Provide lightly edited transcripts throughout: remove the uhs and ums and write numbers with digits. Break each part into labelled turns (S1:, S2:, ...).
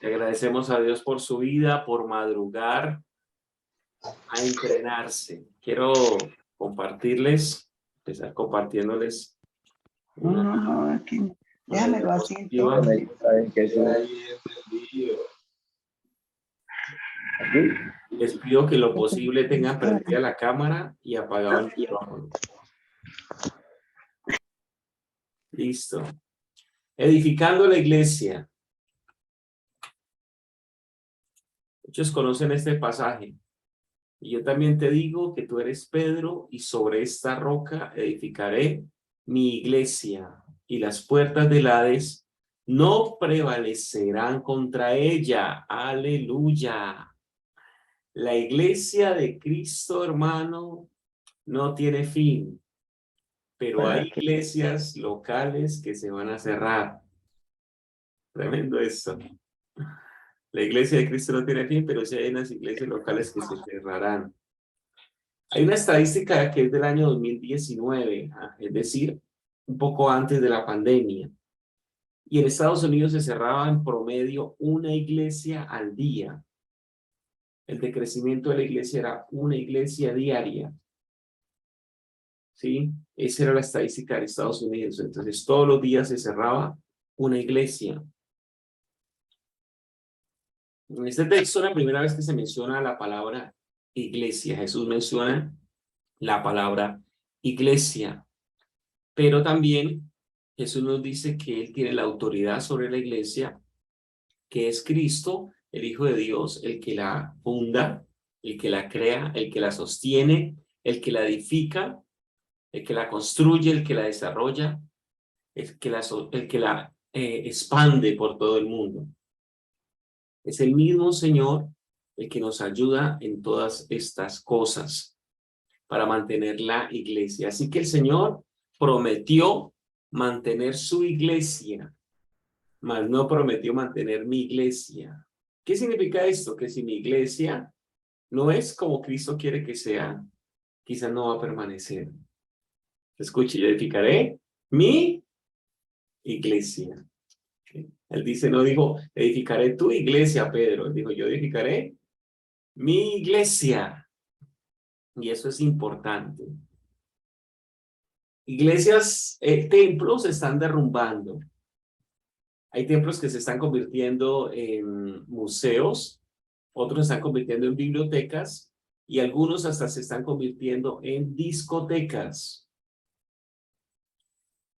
S1: Le agradecemos a Dios por su vida, por madrugar a entrenarse. Quiero compartirles, empezar compartiéndoles una
S2: No, aquí, déjamelo así
S1: diapositiva.
S2: entonces.
S3: ¿Saben qué es
S1: Les pido que lo posible tengan prendida la cámara y apagado el micrófono. Listo. Edificando la iglesia. Muchos conocen este pasaje. Y yo también te digo que tú eres Pedro y sobre esta roca edificaré mi iglesia y las puertas del Hades no prevalecerán contra ella. Aleluya. La iglesia de Cristo, hermano, no tiene fin, pero hay iglesias locales que se van a cerrar. Tremendo esto. La iglesia de Cristo no tiene fin, pero sí hay unas iglesias locales que se cerrarán. Hay una estadística que es del año 2019, es decir, un poco antes de la pandemia. Y en Estados Unidos se cerraba en promedio una iglesia al día. El decrecimiento de la iglesia era una iglesia diaria. ¿Sí? Esa era la estadística de Estados Unidos. Entonces, todos los días se cerraba una iglesia. En este texto, la primera vez que se menciona la palabra iglesia, Jesús menciona la palabra iglesia. Pero también Jesús nos dice que Él tiene la autoridad sobre la iglesia, que es Cristo, el Hijo de Dios, el que la funda, el que la crea, el que la sostiene, el que la edifica, el que la construye, el que la desarrolla, el que la expande por todo el mundo. Es el mismo Señor el que nos ayuda en todas estas cosas para mantener la iglesia. Así que el Señor prometió mantener su iglesia, mas no prometió mantener mi iglesia. ¿Qué significa esto? Que si mi iglesia no es como Cristo quiere que sea, quizás no va a permanecer. Escuche, yo edificaré mi iglesia. Él dice, no dijo, edificaré tu iglesia, Pedro. Él dijo, yo edificaré mi iglesia. Y eso es importante. Iglesias, templos se están derrumbando. Hay templos que se están convirtiendo en museos, otros se están convirtiendo en bibliotecas y algunos hasta se están convirtiendo en discotecas.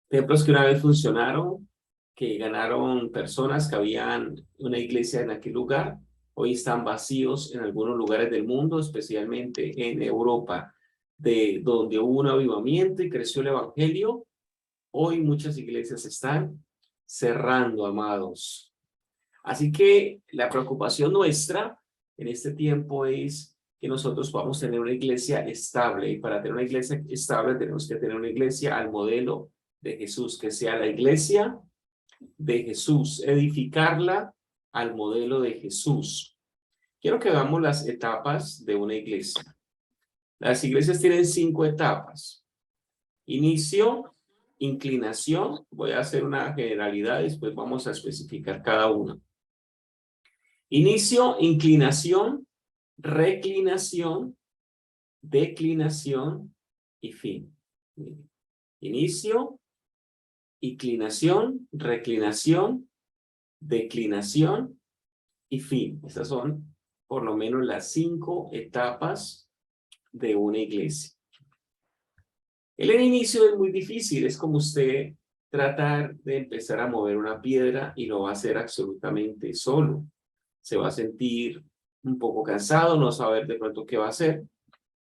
S1: Templos que una vez funcionaron, que ganaron personas, que habían una iglesia en aquel lugar, hoy están vacíos en algunos lugares del mundo, especialmente en Europa, de donde hubo un avivamiento y creció el evangelio. Hoy muchas iglesias están cerrando, amados. Así que la preocupación nuestra en este tiempo es que nosotros podamos tener una iglesia estable. Y para tener una iglesia estable tenemos que tener una iglesia al modelo de Jesús, que sea la iglesia de Jesús, edificarla al modelo de Jesús. Quiero que veamos las etapas de una iglesia. Las iglesias tienen 5 etapas. Inicio, inclinación, voy a hacer una generalidad y después vamos a especificar cada una. Inicio, inclinación, reclinación, declinación y fin. Inicio, inclinación, reclinación, declinación y fin. Esas son por lo menos las 5 etapas de una iglesia. El inicio es muy difícil, es como usted tratar de empezar a mover una piedra y lo va a hacer absolutamente solo. Se va a sentir un poco cansado, no saber de pronto qué va a hacer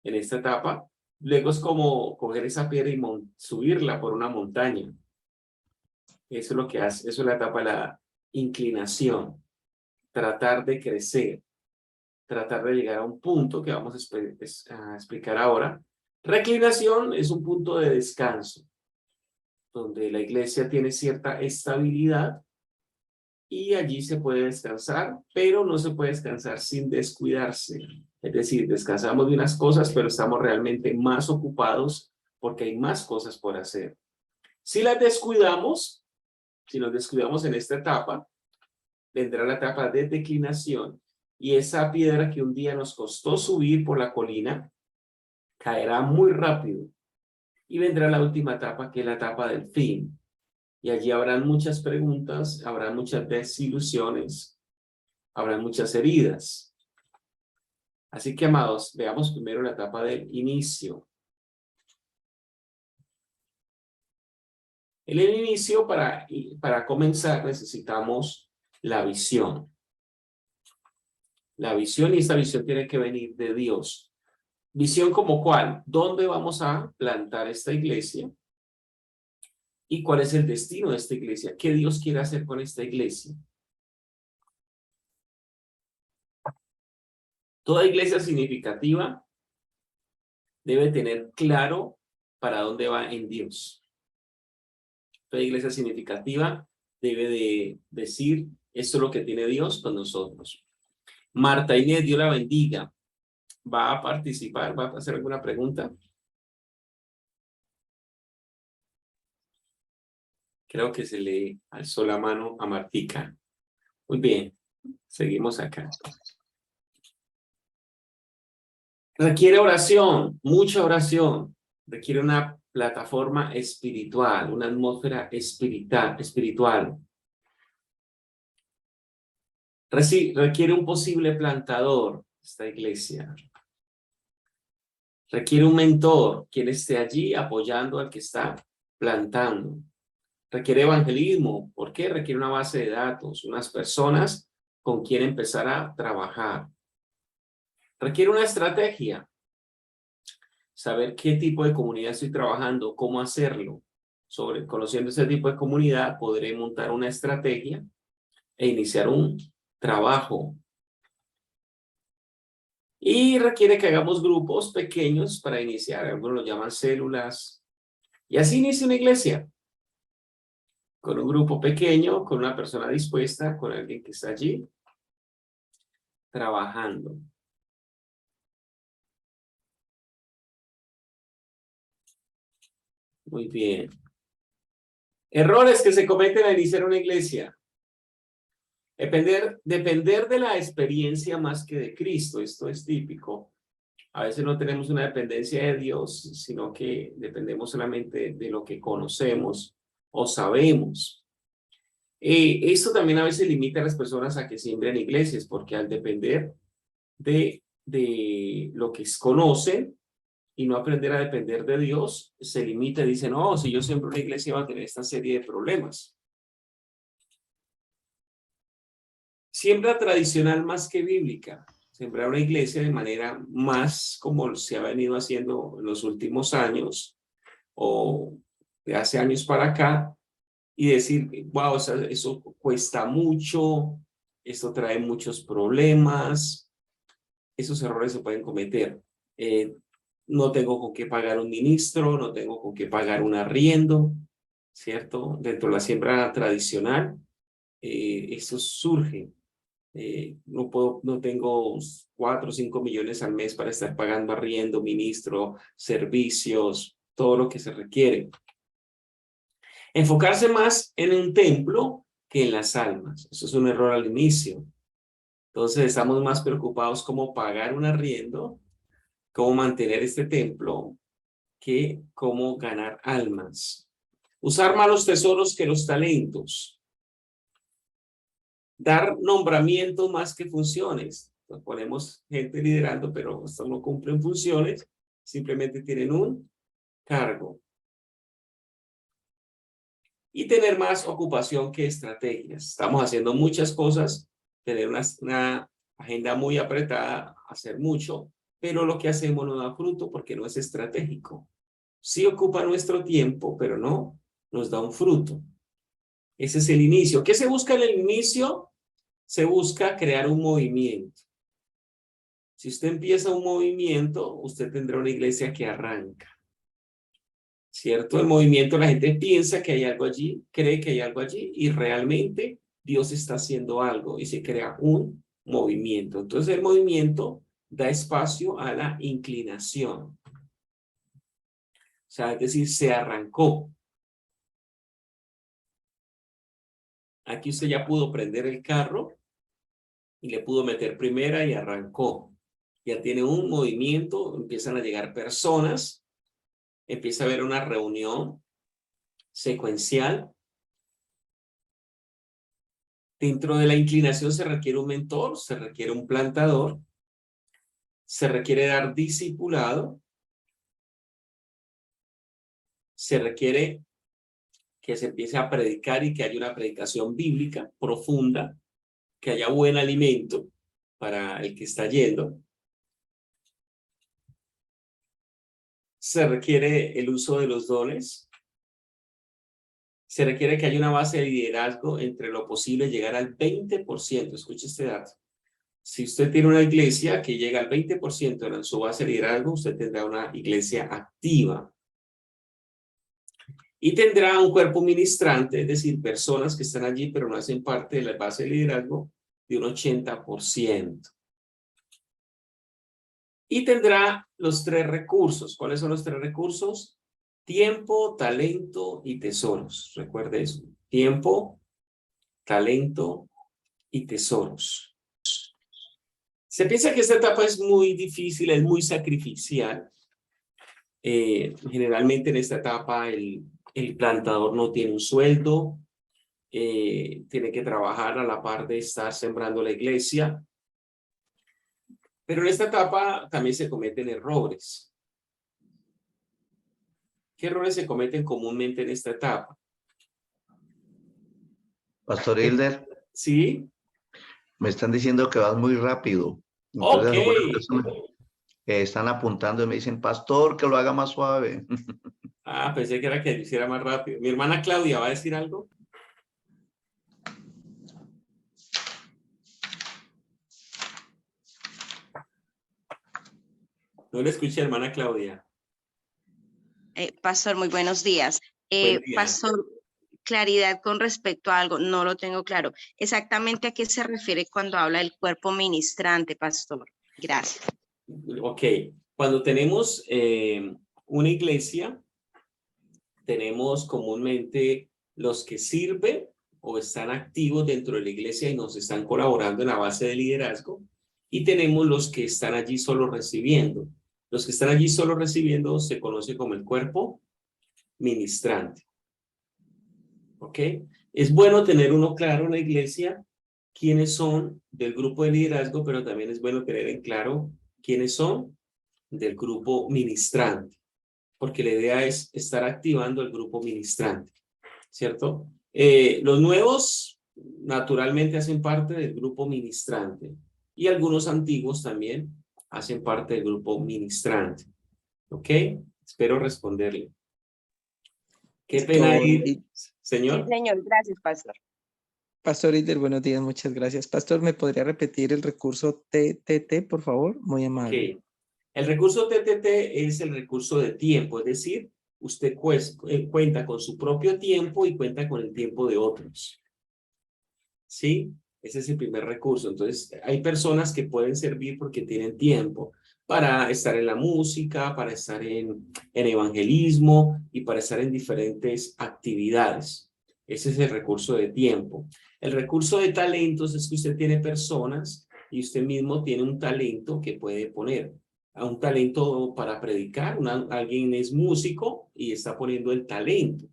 S1: en esta etapa. Luego es como coger esa piedra y subirla por una montaña. Eso es lo que hace, eso es la etapa de la inclinación. Tratar de crecer, tratar de llegar a un punto que vamos a explicar ahora. Reclinación es un punto de descanso, donde la iglesia tiene cierta estabilidad y allí se puede descansar, pero no se puede descansar sin descuidarse. Es decir, descansamos de unas cosas, pero estamos realmente más ocupados porque hay más cosas por hacer. Si las descuidamos, si nos descuidamos en esta etapa, vendrá la etapa de declinación y esa piedra que un día nos costó subir por la colina caerá muy rápido y vendrá la última etapa que es la etapa del fin. Y allí habrán muchas preguntas, habrá muchas desilusiones, habrá muchas heridas. Así que, amados, veamos primero la etapa del inicio. En el inicio, para comenzar, necesitamos la visión. La visión, y esta visión tiene que venir de Dios. Visión como cuál, ¿dónde vamos a plantar esta iglesia? ¿Y cuál es el destino de esta iglesia? ¿Qué Dios quiere hacer con esta iglesia? Toda iglesia significativa debe tener claro para dónde va en Dios. Toda iglesia significativa debe de decir, esto es lo que tiene Dios con nosotros. Marta Inés, Dios la bendiga. ¿Va a participar? ¿Va a hacer alguna pregunta? Creo que se le alzó la mano a Martica. Muy bien, seguimos acá. Requiere oración, mucha oración. Requiere una plataforma espiritual, una atmósfera espiritual. Requiere un posible plantador, esta iglesia. Requiere un mentor, quien esté allí apoyando al que está plantando. Requiere evangelismo. ¿Por qué? Requiere una base de datos, unas personas con quien empezar a trabajar. Requiere una estrategia. Saber qué tipo de comunidad estoy trabajando, cómo hacerlo. Conociendo ese tipo de comunidad, podré montar una estrategia e iniciar un trabajo. Y requiere que hagamos grupos pequeños para iniciar. Algunos lo llaman células. Y así inicia una iglesia. Con un grupo pequeño, con una persona dispuesta, con alguien que está allí trabajando. Muy bien. Errores que se cometen al iniciar una iglesia. Depender de la experiencia más que de Cristo. Esto es típico. A veces no tenemos una dependencia de Dios, sino que dependemos solamente de lo que conocemos o sabemos. Esto también a veces limita a las personas a que siembren iglesias, porque al depender de lo que conocen y no aprender a depender de Dios, se limita y dice, no, si yo siembro una iglesia va a tener esta serie de problemas. Siembra tradicional más que bíblica. Sembrar una iglesia de manera más como se ha venido haciendo en los últimos años o de hace años para acá y decir, wow, eso cuesta mucho, esto trae muchos problemas, esos errores se pueden cometer. No tengo con qué pagar un ministro, no tengo con qué pagar un arriendo, ¿cierto? Dentro de la siembra tradicional, eso surge. No tengo 4 o 5 millones al mes para estar pagando arriendo, ministro, servicios, todo lo que se requiere. Enfocarse más en un templo que en las almas. Eso es un error al inicio. Entonces estamos más preocupados cómo pagar un arriendo, cómo mantener este templo, que cómo ganar almas. Usar más los tesoros que los talentos. Dar nombramientos más que funciones. Nos ponemos gente liderando, pero estos no cumplen funciones, simplemente tienen un cargo. Y tener más ocupación que estrategias. Estamos haciendo muchas cosas, tener una agenda muy apretada, hacer mucho, pero lo que hacemos no da fruto porque no es estratégico. Sí ocupa nuestro tiempo, pero no nos da un fruto. Ese es el inicio. ¿Qué se busca en el inicio? Se busca crear un movimiento. Si usted empieza un movimiento, usted tendrá una iglesia que arranca. ¿Cierto? El movimiento, la gente piensa que hay algo allí, cree que hay algo allí y realmente Dios está haciendo algo y se crea un movimiento. Entonces el movimiento da espacio a la inclinación. O sea, es decir, se arrancó. Aquí usted ya pudo prender el carro y le pudo meter primera y arrancó. Ya tiene un movimiento, empiezan a llegar personas, empieza a haber una reunión secuencial. Dentro de la inclinación se requiere un mentor, se requiere un plantador, se requiere dar discipulado, se requiere que se empiece a predicar y que haya una predicación bíblica profunda, que haya buen alimento para el que está yendo. Se requiere el uso de los dones. Se requiere que haya una base de liderazgo entre lo posible llegar al 20%. Escuche este dato. Si usted tiene una iglesia que llega al 20% en su base de liderazgo, usted tendrá una iglesia activa. Y tendrá un cuerpo ministrante, es decir, personas que están allí pero no hacen parte de la base de liderazgo, de un 80%. Y tendrá los 3 recursos. ¿Cuáles son los 3 recursos? Tiempo, talento y tesoros. Recuerde eso. Tiempo, talento y tesoros. Se piensa que esta etapa es muy difícil, es muy sacrificial. Generalmente en esta etapa el plantador no tiene un sueldo, tiene que trabajar a la par de estar sembrando la iglesia. Pero en esta etapa también se cometen errores. ¿Qué errores se cometen comúnmente en esta etapa?
S3: Pastor Hilder,
S1: ¿Sí?
S3: me están diciendo que vas muy rápido. Entonces, algunas personas están apuntando y me dicen, pastor, que lo haga más suave.
S1: Ah, pensé que era que lo hiciera más rápido. Mi hermana Claudia, ¿va a decir algo? No le escuché, hermana Claudia.
S4: Pastor, muy buenos días.
S1: Buen día.
S4: Pastor, claridad con respecto a algo, no lo tengo claro. Exactamente a qué se refiere cuando habla del cuerpo ministrante, pastor. Gracias.
S1: Ok, cuando tenemos una iglesia, tenemos comúnmente los que sirven o están activos dentro de la iglesia y nos están colaborando en la base de liderazgo, y tenemos los que están allí solo recibiendo. Los que están allí solo recibiendo se conoce como el cuerpo ministrante. ¿Ok? Es bueno tener uno claro en la iglesia quiénes son del grupo de liderazgo, pero también es bueno tener en claro quiénes son del grupo ministrante, porque la idea es estar activando el grupo ministrante, ¿cierto? Los nuevos naturalmente hacen parte del grupo ministrante y algunos antiguos también hacen parte del grupo ministrante. ¿Ok? Espero responderle. Qué pena ir, señor.
S4: Sí, señor, gracias, pastor.
S5: Pastor Hilder, buenos días, muchas gracias. Pastor, ¿me podría repetir el recurso TTT, por favor? Muy amable.
S1: Okay. El recurso TTT es el recurso de tiempo, es decir, usted cuenta con su propio tiempo y cuenta con el tiempo de otros. ¿Sí? Ese es el primer recurso. Entonces, hay personas que pueden servir porque tienen tiempo para estar en la música, para estar en evangelismo y para estar en diferentes actividades. Ese es el recurso de tiempo. El recurso de talentos es que usted tiene personas y usted mismo tiene un talento que puede poner. A un talento para predicar, alguien es músico y está poniendo el talento.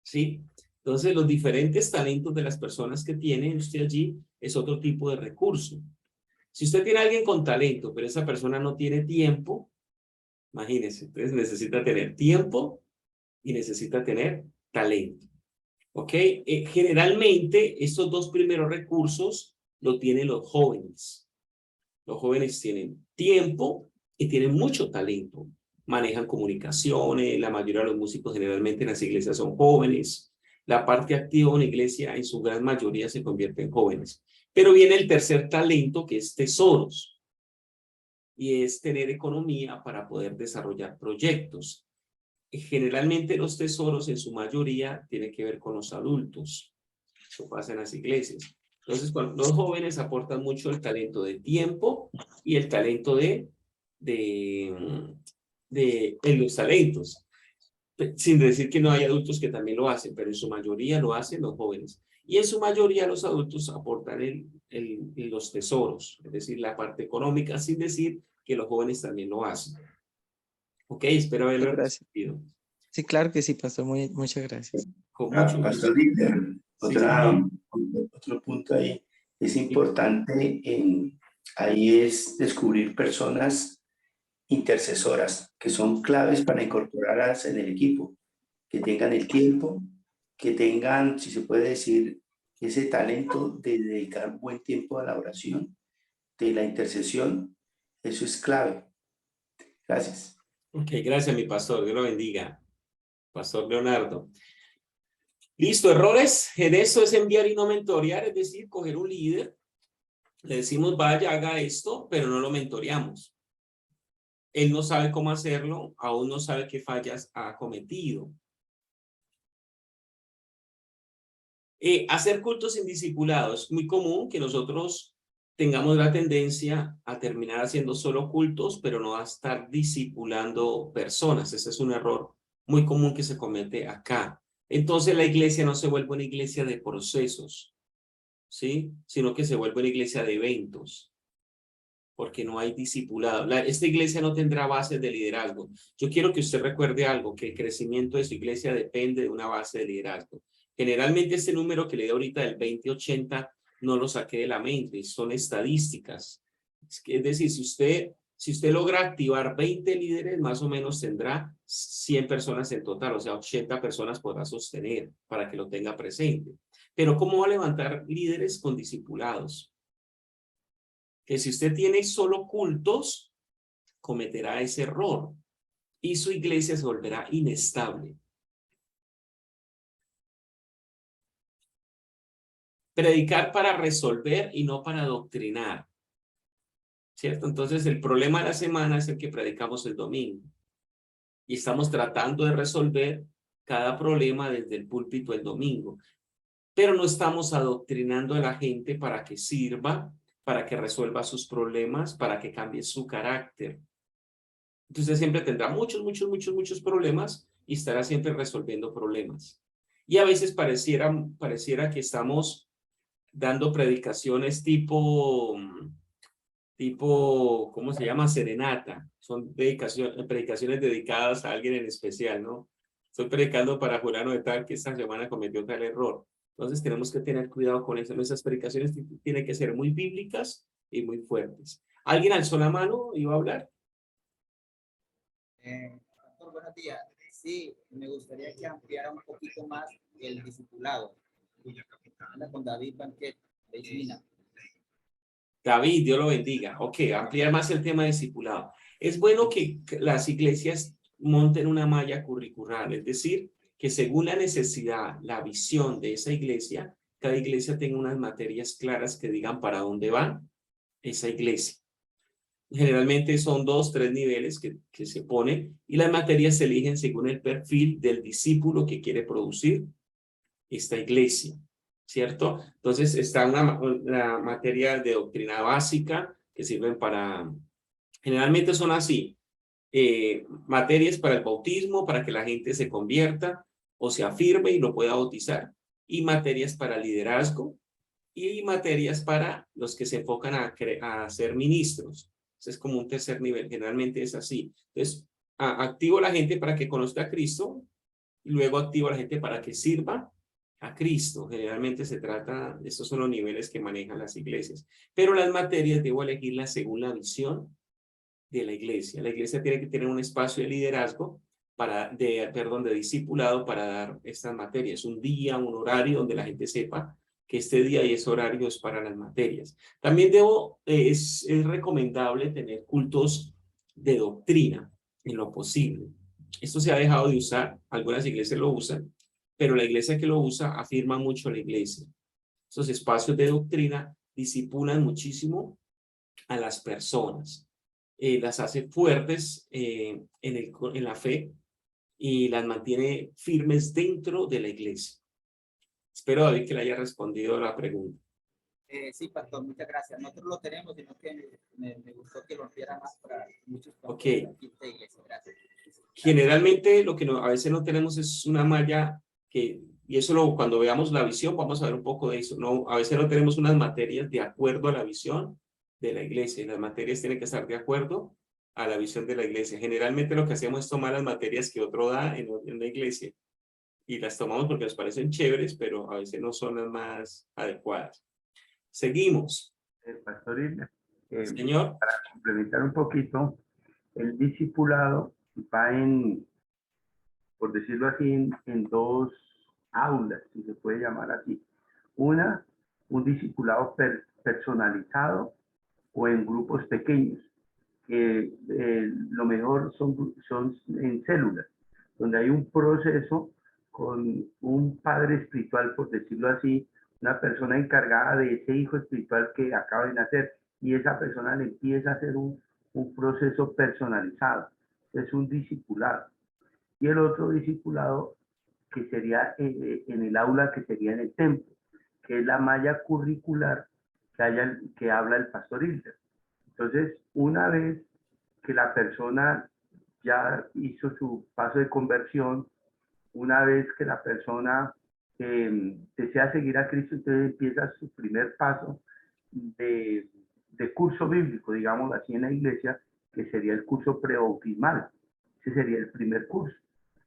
S1: ¿Sí? Entonces, los diferentes talentos de las personas que tiene usted allí es otro tipo de recurso. Si usted tiene a alguien con talento, pero esa persona no tiene tiempo, imagínese, entonces necesita tener tiempo y necesita tener talento. ¿Ok? Generalmente, estos dos primeros recursos lo tienen los jóvenes. Los jóvenes tienen tiempo y tienen mucho talento. Manejan comunicaciones, la mayoría de los músicos generalmente en las iglesias son jóvenes. La parte activa de una iglesia en su gran mayoría se convierte en jóvenes. Pero viene el tercer talento, que es tesoros. Y es tener economía para poder desarrollar proyectos. Generalmente los tesoros en su mayoría tienen que ver con los adultos. Eso pasa en las iglesias. Entonces, los jóvenes aportan mucho el talento de tiempo y el talento de los talentos. Sin decir que no hay adultos que también lo hacen, pero en su mayoría lo hacen los jóvenes. y en su mayoría los adultos aportan los tesoros, es decir, la parte económica, sin decir que los jóvenes también lo hacen. Ok, espero haberlo
S5: Gracias.
S1: respondido.
S5: Sí, claro que sí, pastor. Muchas gracias.
S1: Con mucho gusto.
S6: Pastor Líder,
S1: Sí, señor.
S6: otro punto ahí es
S1: Sí.
S6: importante, ahí es descubrir personas intercesoras que son claves para incorporarlas en el equipo, que tengan el tiempo, que tengan, si se puede decir, ese talento de dedicar buen tiempo a la oración, de la intercesión. Eso es clave. Gracias.
S1: Ok, gracias, mi pastor. Dios lo bendiga. Pastor Leonardo. Listo, errores en eso es enviar y no mentorear, es decir, coger un líder, le decimos vaya, haga esto, pero no lo mentoreamos. Él no sabe cómo hacerlo, aún no sabe qué fallas ha cometido. Hacer cultos indiscipulados. Es muy común que nosotros tengamos la tendencia a terminar haciendo solo cultos, pero no a estar discipulando personas. Ese es un error muy común que se comete acá. Entonces la iglesia no se vuelve una iglesia de procesos, ¿sí? Sino que se vuelve una iglesia de eventos, porque no hay discipulado. Esta iglesia no tendrá bases de liderazgo. Yo quiero que usted recuerde algo, que el crecimiento de su iglesia depende de una base de liderazgo. Generalmente este número que le di ahorita del 20-80 no lo saqué de la mente, son estadísticas. Es decir, si usted logra activar 20 líderes, más o menos tendrá 100 personas en total, o sea, 80 personas podrá sostener para que lo tenga presente. Pero ¿cómo va a levantar líderes con discipulados? Que si usted tiene solo cultos, cometerá ese error y su iglesia se volverá inestable. Predicar para resolver y no para doctrinar, ¿cierto? Entonces el problema de la semana es el que predicamos el domingo y estamos tratando de resolver cada problema desde el púlpito el domingo, pero no estamos adoctrinando a la gente para que sirva, para que resuelva sus problemas, para que cambie su carácter. Entonces siempre tendrá muchos problemas y estará siempre resolviendo problemas. Y a veces pareciera que estamos dando predicaciones ¿cómo se llama? Serenata. Son predicaciones dedicadas a alguien en especial, ¿no? Estoy predicando para fulano de tal que esta semana cometió tal error. Entonces tenemos que tener cuidado con eso. Nuestras predicaciones tienen que ser muy bíblicas y muy fuertes. ¿Alguien alzó la mano y iba a hablar?
S7: Pastor, buenos días. Sí, me gustaría que ampliara un poquito más el discipulado. Habla con David Banquet, de Ismina.
S1: David, Dios lo bendiga. Ok, ampliar más el tema de discipulado. Es bueno que las iglesias monten una malla curricular, es decir, que según la necesidad, la visión de esa iglesia, cada iglesia tenga unas materias claras que digan para dónde va esa iglesia. Generalmente son 2, 3 niveles que se ponen y las materias se eligen según el perfil del discípulo que quiere producir esta iglesia, ¿cierto? Entonces está una materia de doctrina básica que sirven para, generalmente son así, materias para el bautismo, para que la gente se convierta o se afirme y lo pueda bautizar, y materias para liderazgo, y materias para los que se enfocan a ser ministros. Es como un tercer nivel, generalmente es así. Entonces, activo a la gente para que conozca a Cristo, y luego activo a la gente para que sirva a Cristo. Generalmente se trata, estos son los niveles que manejan las iglesias. Pero las materias debo elegirlas según la visión de la iglesia. La iglesia tiene que tener un espacio de liderazgo, de discipulado para dar estas materias. Un día, un horario donde la gente sepa que este día y ese horario es para las materias. También es recomendable tener cultos de doctrina en lo posible. Esto se ha dejado de usar, algunas iglesias lo usan, pero la iglesia que lo usa afirma mucho la iglesia. Esos espacios de doctrina disipulan muchísimo a las personas, las hace fuertes en la fe y las mantiene firmes dentro de la iglesia. Espero, David, que le haya respondido a la pregunta.
S7: Sí, pastor, muchas gracias. Nosotros lo tenemos, sino que me gustó que lo ampliara más para muchos.
S1: Ok.
S7: De la iglesia. Gracias.
S1: Generalmente lo que a veces no tenemos es una malla y eso cuando veamos la visión vamos a ver un poco de eso, ¿no? A veces no tenemos unas materias de acuerdo a la visión de la iglesia, y las materias tienen que estar de acuerdo a la visión de la iglesia. Generalmente lo que hacemos es tomar las materias que otro da en la iglesia y las tomamos porque nos parecen chéveres, pero a veces no son las más adecuadas. Seguimos.
S6: Pastor Isla,
S1: Señor.
S6: para complementar un poquito, el discipulado va por decirlo así, en dos aulas, si se puede llamar así. Una, un discipulado personalizado o en grupos pequeños. Lo mejor son en células, donde hay un proceso con un padre espiritual, por decirlo así, una persona encargada de ese hijo espiritual que acaba de nacer, y esa persona le empieza a hacer un proceso personalizado. Es un discipulado. Y el otro discipulado que sería en el aula, que sería en el templo, que es la malla curricular que habla el pastor Hilder. Entonces, una vez que la persona ya hizo su paso de conversión, una vez que la persona desea seguir a Cristo, entonces empieza su primer paso de curso bíblico, digamos así, en la iglesia, que sería el curso prebautismal. Ese sería el primer curso.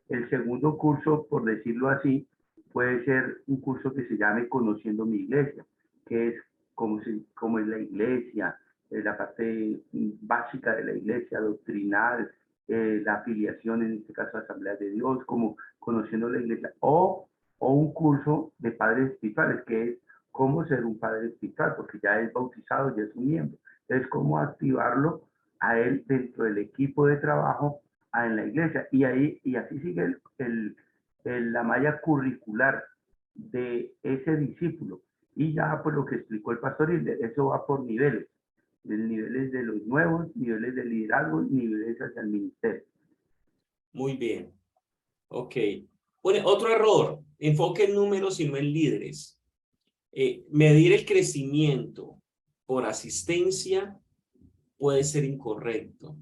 S6: El segundo curso, por decirlo así, puede ser un curso que se llame Conociendo mi Iglesia, que es cómo es la iglesia, la parte básica de la iglesia, doctrinal, la afiliación, en este caso, a Asamblea de Dios, como conociendo la iglesia, o un curso de padres espirituales, que es cómo ser un padre espiritual, porque ya es bautizado, ya es un miembro. Entonces, cómo activarlo a él dentro del equipo de trabajo en la iglesia. Y así sigue la malla curricular de ese discípulo. Y ya, pues lo que explicó el pastor Hilder, eso va por niveles. Niveles de los nuevos, niveles de liderazgo, niveles hacia el ministerio.
S1: Muy bien. Ok. Bueno, otro error, enfoque en números y no en líderes. Medir el crecimiento por asistencia puede ser incorrecto,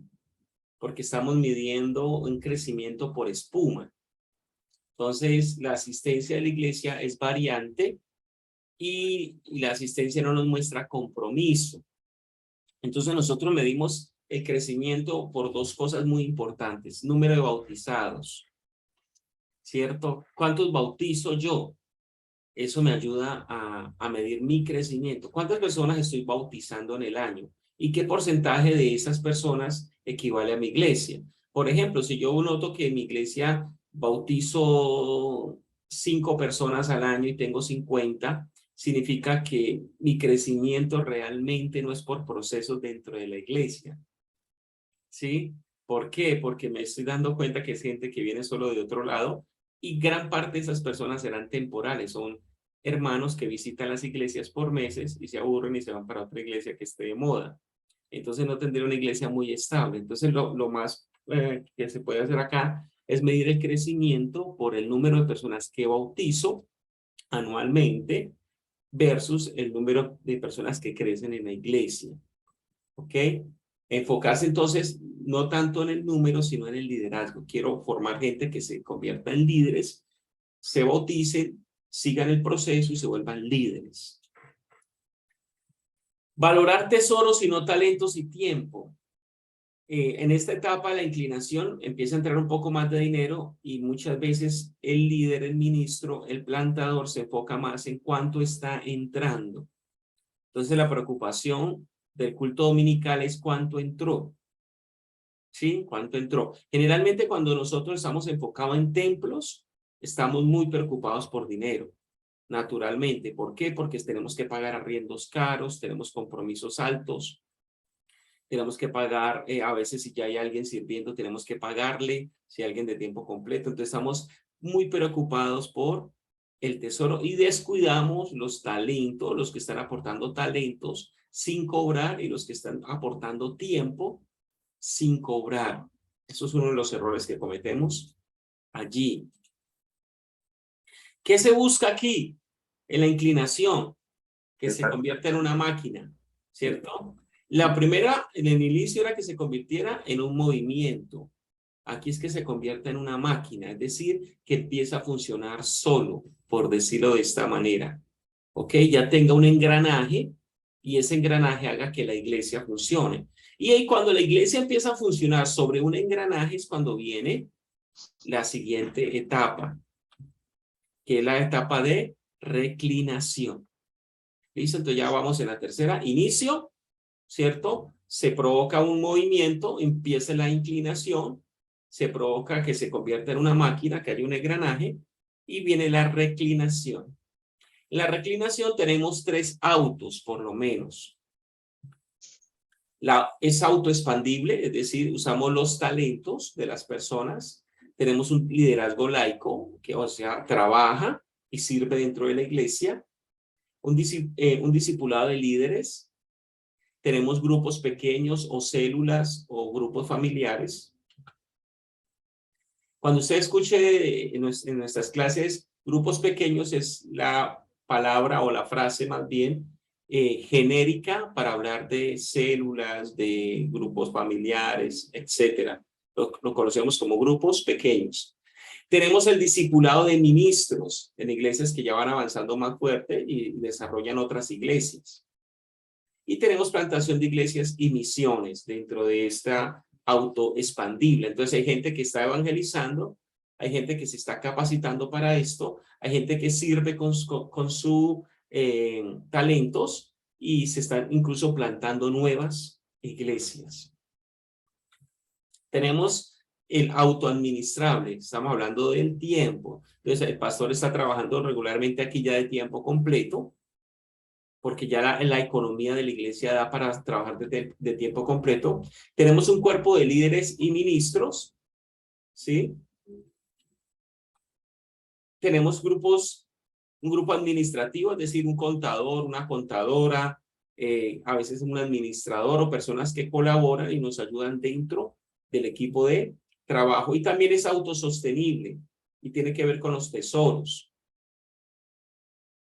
S1: porque estamos midiendo un crecimiento por espuma. Entonces, la asistencia de la iglesia es variante y la asistencia no nos muestra compromiso. Entonces, nosotros medimos el crecimiento por dos cosas muy importantes. Número de bautizados, ¿cierto? ¿Cuántos bautizo yo? Eso me ayuda a medir mi crecimiento. ¿Cuántas personas estoy bautizando en el año? ¿Y qué porcentaje de esas personas equivale a mi iglesia? Por ejemplo, si yo noto que en mi iglesia bautizo 5 personas al año y tengo 50, significa que mi crecimiento realmente no es por procesos dentro de la iglesia. ¿Sí? ¿Por qué? Porque me estoy dando cuenta que es gente que viene solo de otro lado y gran parte de esas personas serán temporales, son hermanos que visitan las iglesias por meses y se aburren y se van para otra iglesia que esté de moda. Entonces no tendré una iglesia muy estable. Entonces lo más que se puede hacer acá es medir el crecimiento por el número de personas que bautizo anualmente versus el número de personas que crecen en la iglesia. ¿Ok? Enfocarse entonces no tanto en el número, sino en el liderazgo. Quiero formar gente que se convierta en líderes, se bauticen, sigan el proceso y se vuelvan líderes. Valorar tesoros y no talentos y tiempo. En esta etapa la inclinación empieza a entrar un poco más de dinero y muchas veces el líder, el ministro, el plantador se enfoca más en cuánto está entrando. Entonces la preocupación del culto dominical es cuánto entró. ¿Sí? ¿Cuánto entró? Generalmente cuando nosotros estamos enfocados en templos, estamos muy preocupados por dinero, naturalmente. ¿Por qué? Porque tenemos que pagar arriendos caros, tenemos compromisos altos, tenemos que pagar, a veces si ya hay alguien sirviendo, tenemos que pagarle, si hay alguien de tiempo completo. Entonces estamos muy preocupados por el tesoro y descuidamos los talentos, los que están aportando talentos sin cobrar y los que están aportando tiempo sin cobrar. Eso es uno de los errores que cometemos allí. ¿Qué se busca aquí? En la inclinación, que se convierta en una máquina, ¿cierto? La primera, en el inicio, era que se convirtiera en un movimiento. Aquí es que se convierte en una máquina, es decir, que empieza a funcionar solo, por decirlo de esta manera. ¿Ok? Ya tenga un engranaje y ese engranaje haga que la iglesia funcione. Y ahí cuando la iglesia empieza a funcionar sobre un engranaje es cuando viene la siguiente etapa, que es la etapa de reclinación. ¿Listo? Entonces ya vamos en la tercera. Inicio, ¿cierto? Se provoca un movimiento, empieza la inclinación, se provoca que se convierta en una máquina, que haya un engranaje, y viene la reclinación. En la reclinación tenemos 3 autos, por lo menos. Es autoexpandible, es decir, usamos los talentos de las personas. Tenemos un liderazgo laico, que o sea, trabaja y sirve dentro de la iglesia. Un discipulado de líderes. Tenemos grupos pequeños o células o grupos familiares. Cuando usted escuche en nuestras clases grupos pequeños, es la palabra o la frase más bien genérica para hablar de células, de grupos familiares, etcétera. Lo conocemos como grupos pequeños. Tenemos el discipulado de ministros en iglesias que ya van avanzando más fuerte y desarrollan otras iglesias. Y tenemos plantación de iglesias y misiones dentro de esta autoexpandible. Entonces hay gente que está evangelizando, hay gente que se está capacitando para esto, hay gente que sirve con sus talentos y se están incluso plantando nuevas iglesias. Tenemos el autoadministrable, estamos hablando del tiempo. Entonces el pastor está trabajando regularmente aquí ya de tiempo completo, porque ya la economía de la iglesia da para trabajar de tiempo completo. Tenemos un cuerpo de líderes y ministros, ¿sí? Tenemos un grupo administrativo, es decir, un contador, una contadora, a veces un administrador o personas que colaboran y nos ayudan dentro del equipo de trabajo. Y también es autosostenible y tiene que ver con los tesoros.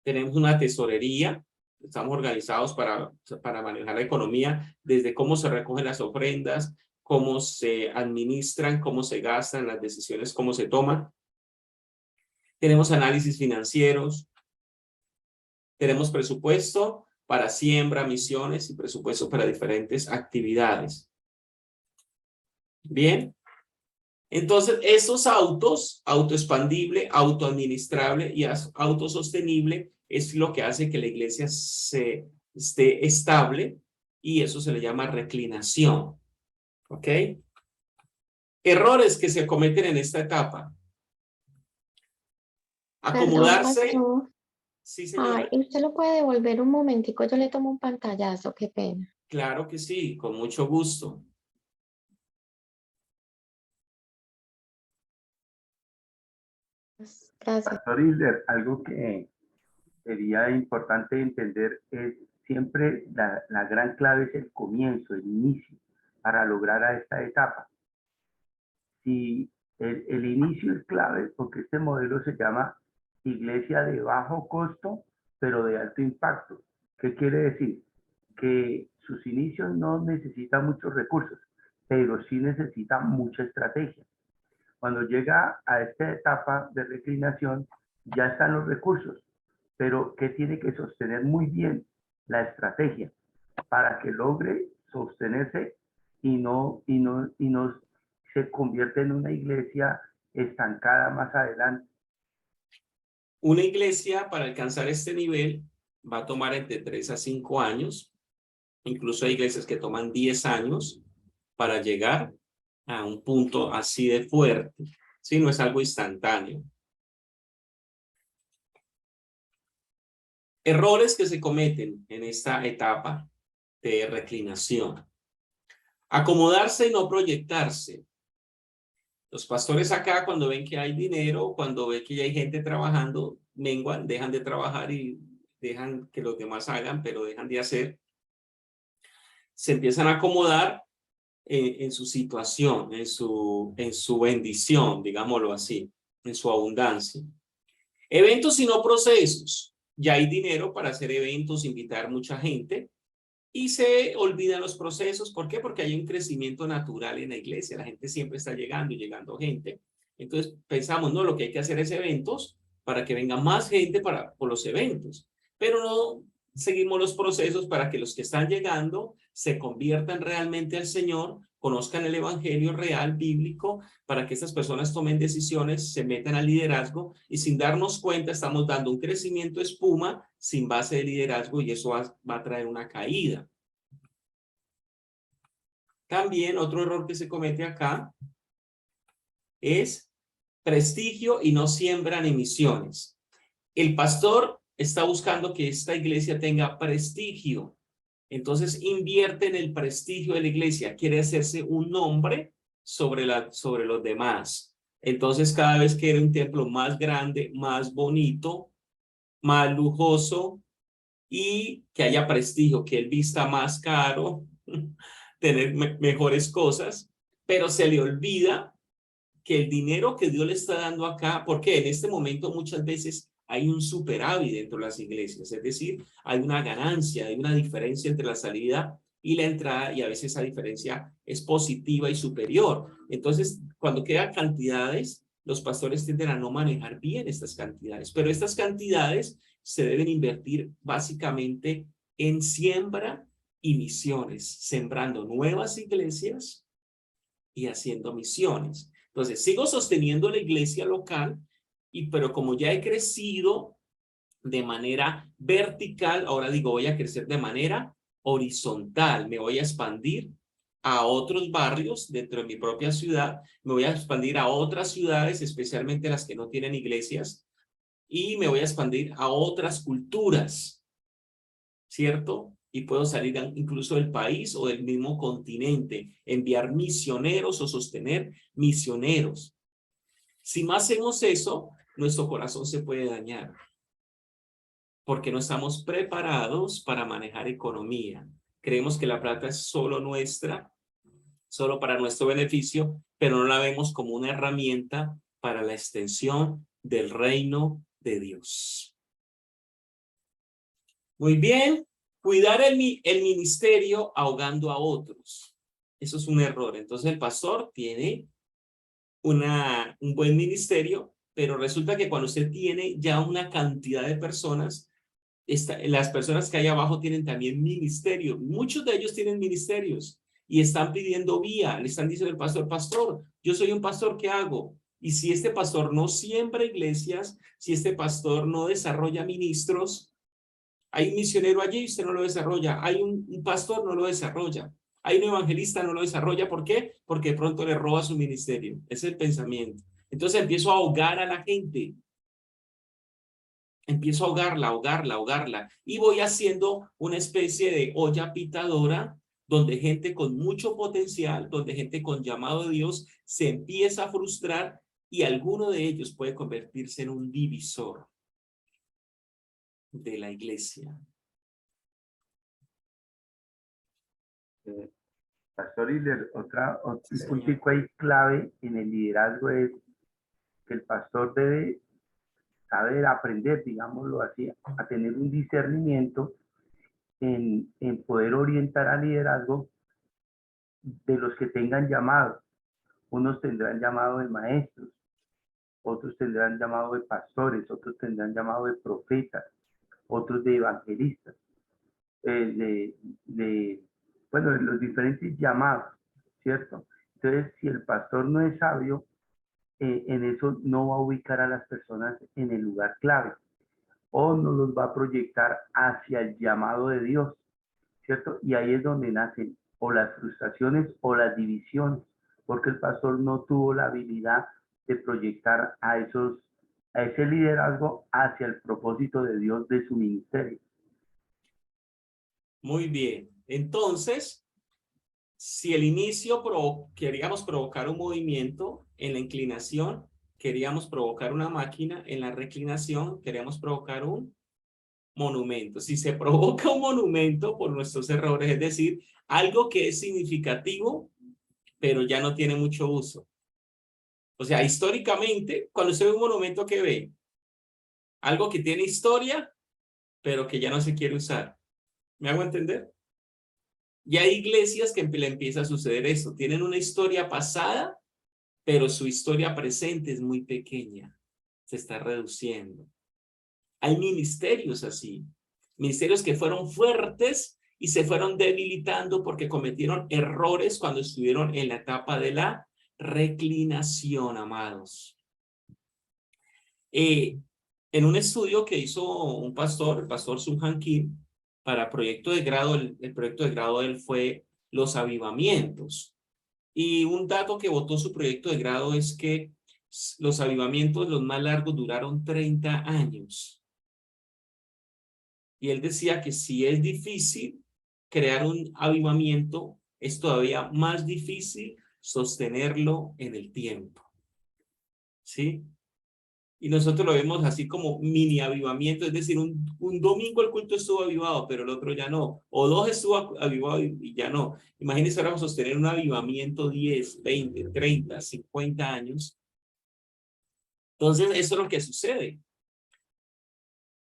S1: Tenemos una tesorería. Estamos organizados para manejar la economía, desde cómo se recogen las ofrendas, cómo se administran, cómo se gastan, las decisiones, cómo se toman. Tenemos análisis financieros. Tenemos presupuesto para siembra, misiones y presupuesto para diferentes actividades. Bien. Entonces, estos autos, autoexpandible, autoadministrable y autosostenible, es lo que hace que la iglesia esté estable y eso se le llama reclinación. ¿Ok? Errores que se cometen en esta etapa. Acomodarse.
S8: Perdón, pastor.
S1: Sí, señora.
S8: Ay, ¿usted lo puede devolver un momentico? Yo le tomo un pantallazo, qué pena.
S1: Claro que sí, con mucho gusto.
S8: Gracias.
S6: Pastor Isler, algo que sería importante entender es siempre la gran clave es el comienzo, el inicio, para lograr a esta etapa. Si el inicio es clave, porque este modelo se llama iglesia de bajo costo, pero de alto impacto. ¿Qué quiere decir? Que sus inicios no necesitan muchos recursos, pero sí necesitan mucha estrategia. Cuando llega a esta etapa de reclinación, ya están los recursos, pero ¿qué tiene que sostener muy bien? La estrategia, para que logre sostenerse y no se convierta en una iglesia estancada más adelante.
S1: Una iglesia para alcanzar este nivel va a tomar entre 3 a 5 años. Incluso hay iglesias que toman 10 años para llegar a un punto así de fuerte. Sí, no es algo instantáneo. Errores que se cometen en esta etapa de reclinación. Acomodarse y no proyectarse. Los pastores acá, cuando ven que hay dinero, cuando ven que ya hay gente trabajando, menguan, dejan de trabajar y dejan que los demás hagan, pero dejan de hacer. Se empiezan a acomodar en su situación, en su bendición, digámoslo así, en su abundancia. Eventos y no procesos. Ya hay dinero para hacer eventos, invitar mucha gente y se olvidan los procesos. ¿Por qué? Porque hay un crecimiento natural en la iglesia. La gente siempre está llegando y llegando gente. Entonces pensamos, no, lo que hay que hacer es eventos para que venga más gente por los eventos. Pero no seguimos los procesos para que los que están llegando se conviertan realmente al Señor, conozcan el evangelio real, bíblico, para que estas personas tomen decisiones, se metan al liderazgo y sin darnos cuenta estamos dando un crecimiento espuma sin base de liderazgo y eso va a traer una caída. También otro error que se comete acá es prestigio y no siembran en misiones. El pastor está buscando que esta iglesia tenga prestigio. Entonces invierte en el prestigio de la iglesia. Quiere hacerse un nombre sobre los demás. Entonces cada vez quiere un templo más grande, más bonito, más lujoso y que haya prestigio, que él vista más caro, tener mejores cosas, pero se le olvida que el dinero que Dios le está dando acá, porque en este momento muchas veces hay un superávit dentro de las iglesias, es decir, hay una ganancia, hay una diferencia entre la salida y la entrada y a veces esa diferencia es positiva y superior. Entonces, cuando quedan cantidades, los pastores tienden a no manejar bien estas cantidades, pero estas cantidades se deben invertir básicamente en siembra y misiones, sembrando nuevas iglesias y haciendo misiones. Entonces, sigo sosteniendo la iglesia local, pero como ya he crecido de manera vertical, ahora digo, voy a crecer de manera horizontal. Me voy a expandir a otros barrios dentro de mi propia ciudad, me voy a expandir a otras ciudades, especialmente las que no tienen iglesias, y me voy a expandir a otras culturas, ¿cierto? Y puedo salir incluso del país o del mismo continente, enviar misioneros o sostener misioneros. Si no hacemos eso, nuestro corazón se puede dañar, porque no estamos preparados para manejar economía. Creemos que la plata es solo nuestra, solo para nuestro beneficio, pero no la vemos como una herramienta para la extensión del reino de Dios. Muy bien. Cuidar el ministerio ahogando a otros. Eso es un error. Entonces el pastor tiene un buen ministerio, pero resulta que cuando usted tiene ya una cantidad de personas, las personas que hay abajo tienen también ministerio. Muchos de ellos tienen ministerios y están pidiendo vía. Le están diciendo al pastor, pastor, yo soy un pastor, ¿qué hago? Y si este pastor no siembra iglesias, si este pastor no desarrolla ministros, hay un misionero allí y usted no lo desarrolla. Hay un pastor, no lo desarrolla. Hay un evangelista, no lo desarrolla. ¿Por qué? Porque de pronto le roba su ministerio. Ese es el pensamiento. Entonces empiezo a ahogar a la gente. Empiezo a ahogarla. Y voy haciendo una especie de olla pitadora donde gente con mucho potencial, donde gente con llamado de Dios se empieza a frustrar y alguno de ellos puede convertirse en un divisor de la iglesia.
S6: Pastor Hiller, otro puntico ahí clave en el liderazgo es que el pastor debe saber aprender, digámoslo así, a tener un discernimiento en poder orientar al liderazgo de los que tengan llamado. Unos tendrán llamado de maestros, otros tendrán llamado de pastores, otros tendrán llamado de profetas, otros de evangelistas, bueno, de los diferentes llamados, ¿cierto? Entonces, si el pastor no es sabio, en eso no va a ubicar a las personas en el lugar clave o no los va a proyectar hacia el llamado de Dios, ¿cierto? Y ahí es donde nacen o las frustraciones o las divisiones, porque el pastor no tuvo la habilidad de proyectar a ese liderazgo hacia el propósito de Dios de su ministerio.
S1: Muy bien. Entonces, si el inicio queríamos provocar un movimiento en la inclinación, queríamos provocar una máquina, en la reclinación queríamos provocar un monumento. Si se provoca un monumento por nuestros errores, es decir, algo que es significativo, pero ya no tiene mucho uso. O sea, históricamente, cuando usted ve un monumento, ¿qué ve? Algo que tiene historia, pero que ya no se quiere usar. ¿Me hago entender? Y hay iglesias que le empieza a suceder esto. Tienen una historia pasada, pero su historia presente es muy pequeña. Se está reduciendo. Hay ministerios así. Ministerios que fueron fuertes y se fueron debilitando porque cometieron errores cuando estuvieron en la etapa de la reclinación, amados. En un estudio que hizo un pastor, el pastor Sun Han Kim, para proyecto de grado, el proyecto de grado de él fue los avivamientos. Y un dato que votó su proyecto de grado es que los avivamientos, los más largos, duraron 30 años. Y él decía que si es difícil crear un avivamiento, es todavía más difícil sostenerlo en el tiempo. ¿Sí? Y nosotros lo vemos así como mini avivamiento, es decir, un domingo el culto estuvo avivado, pero el otro ya no. O dos estuvo avivado y ya no. Imagínense ahora sostener un avivamiento 10, 20, 30, 50 años. Entonces, eso es lo que sucede.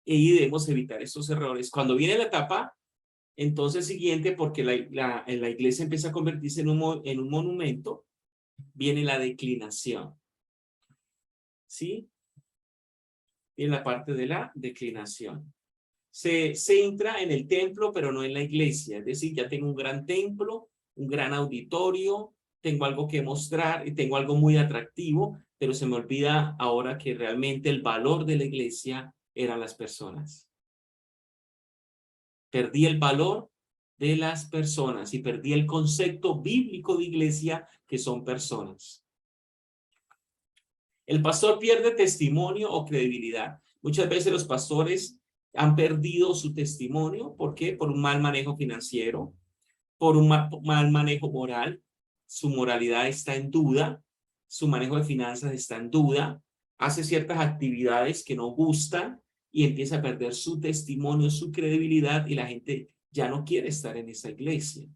S1: Y debemos evitar esos errores. Cuando viene la etapa, entonces siguiente, porque la iglesia empieza a convertirse en un monumento, viene la declinación. ¿Sí? En la parte de la declinación. Se entra en el templo, pero no en la iglesia. Es decir, ya tengo un gran templo, un gran auditorio, tengo algo que mostrar y tengo algo muy atractivo, pero se me olvida ahora que realmente el valor de la iglesia eran las personas. Perdí el valor de las personas y perdí el concepto bíblico de iglesia, que son personas. El pastor pierde testimonio o credibilidad. Muchas veces los pastores han perdido su testimonio. ¿Por qué? Por un mal manejo financiero, por un mal manejo moral. Su moralidad está en duda, su manejo de finanzas está en duda, hace ciertas actividades que no gustan y empieza a perder su testimonio, su credibilidad, y la gente ya no quiere estar en esa iglesia.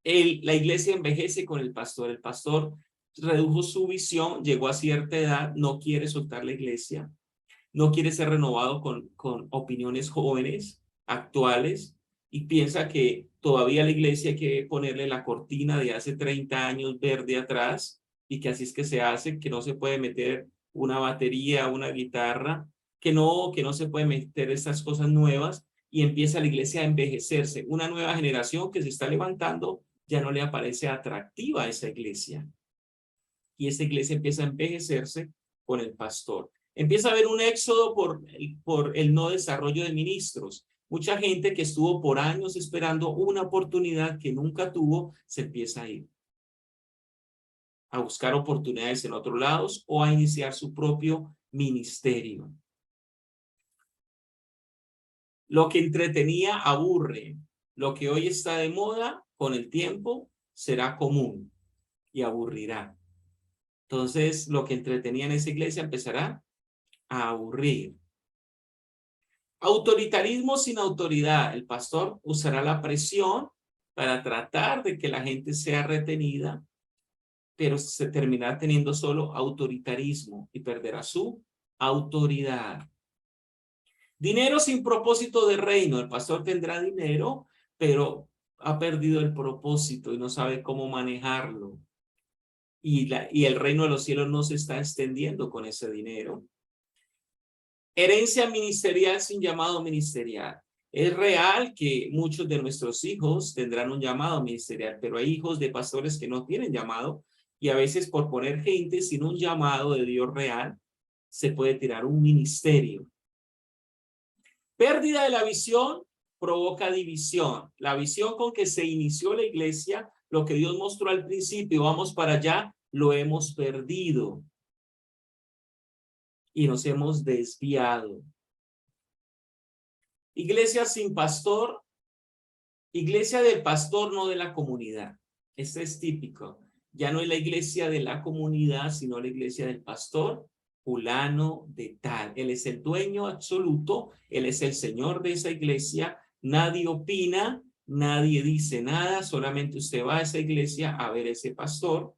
S1: La iglesia envejece con el pastor redujo su visión, llegó a cierta edad, no quiere soltar la iglesia, no quiere ser renovado con opiniones jóvenes, actuales, y piensa que todavía la iglesia hay que ponerle la cortina de hace 30 años verde atrás, y que así es que se hace, que no se puede meter una batería, una guitarra, que no se puede meter estas cosas nuevas, y empieza la iglesia a envejecerse. Una nueva generación que se está levantando ya no le aparece atractiva a esa iglesia. Y esa iglesia empieza a envejecerse con el pastor. Empieza a haber un éxodo por el no desarrollo de ministros. Mucha gente que estuvo por años esperando una oportunidad que nunca tuvo, se empieza a ir a buscar oportunidades en otros lados o a iniciar su propio ministerio. Lo que entretenía aburre. Lo que hoy está de moda, con el tiempo será común y aburrirá. Entonces, lo que entretenía en esa iglesia empezará a aburrir. Autoritarismo sin autoridad. El pastor usará la presión para tratar de que la gente sea retenida, pero se terminará teniendo solo autoritarismo y perderá su autoridad. Dinero sin propósito de reino. El pastor tendrá dinero, pero ha perdido el propósito y no sabe cómo manejarlo. Y el reino de los cielos no se está extendiendo con ese dinero. Herencia ministerial sin llamado ministerial. Es real que muchos de nuestros hijos tendrán un llamado ministerial, pero hay hijos de pastores que no tienen llamado, y a veces por poner gente sin un llamado de Dios real, se puede tirar un ministerio. Pérdida de la visión provoca división. La visión con que se inició la iglesia, lo que Dios mostró al principio, vamos para allá, lo hemos perdido y nos hemos desviado. Iglesia sin pastor, iglesia del pastor, no de la comunidad. Este es típico. Ya no es la iglesia de la comunidad, sino la iglesia del pastor fulano de tal. Él es el dueño absoluto, él es el señor de esa iglesia. Nadie opina, nadie dice nada, solamente usted va a esa iglesia a ver ese pastor.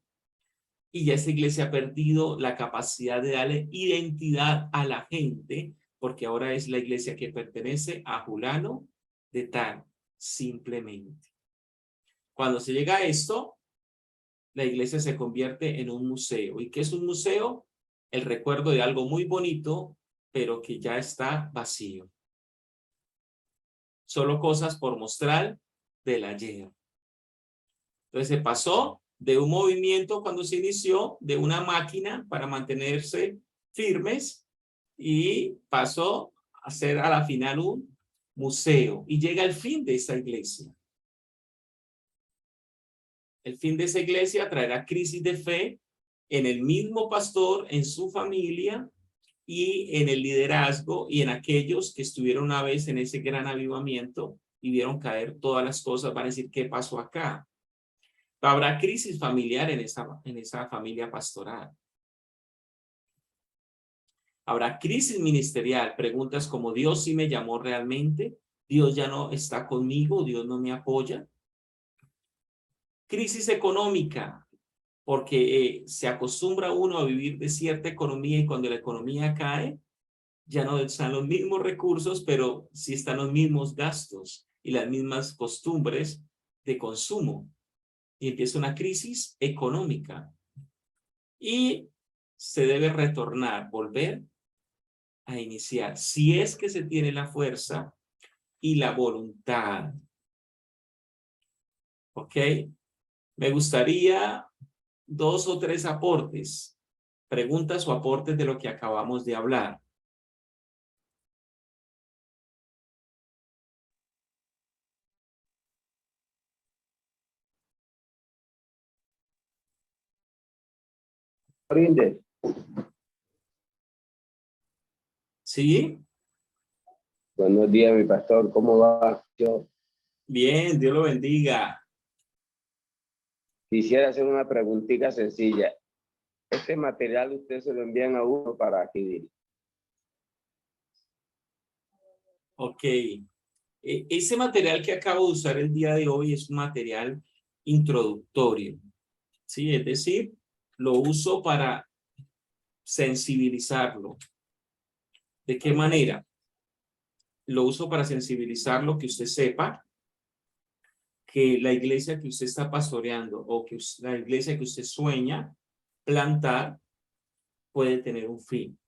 S1: Y ya esa iglesia ha perdido la capacidad de darle identidad a la gente, porque ahora es la iglesia que pertenece a fulano de tal. simplemente. Cuando se llega a esto, la iglesia se convierte en un museo. ¿Y qué es un museo? El recuerdo de algo muy bonito, pero que ya está vacío. Solo cosas por mostrar del ayer. Entonces se pasó de un movimiento cuando se inició, de una máquina para mantenerse firmes, y pasó a ser a la final un museo. Y llega el fin de esa iglesia. El fin de esa iglesia traerá crisis de fe en el mismo pastor, en su familia y en el liderazgo y en aquellos que estuvieron una vez en ese gran avivamiento y vieron caer todas las cosas. Van a decir, ¿qué pasó acá? Habrá crisis familiar en esa familia pastoral. Habrá crisis ministerial, preguntas como, ¿Dios sí me llamó realmente? ¿Dios ya no está conmigo? ¿Dios no me apoya? Crisis económica, porque se acostumbra uno a vivir de cierta economía y cuando la economía cae, ya no están los mismos recursos, pero sí están los mismos gastos y las mismas costumbres de consumo. Y empieza una crisis económica. Y se debe retornar, volver a iniciar, si es que se tiene la fuerza y la voluntad. ¿Ok? Me gustaría 2 o 3 aportes, preguntas o aportes de lo que acabamos de hablar.
S9: Brinde.
S1: ¿Sí?
S9: Buenos días, mi pastor. ¿Cómo va? Yo
S1: Bien, Dios lo bendiga.
S9: quisiera hacer una preguntita sencilla. ¿Este material usted se lo envían a uno para adquirir?
S1: Ok. Ese material que acabo de usar el día de hoy es un material introductorio. ¿Sí? Es decir, lo uso para sensibilizarlo. ¿De qué manera? Lo uso para sensibilizarlo, que usted sepa que la iglesia que usted está pastoreando o que la iglesia que usted sueña plantar puede tener un fin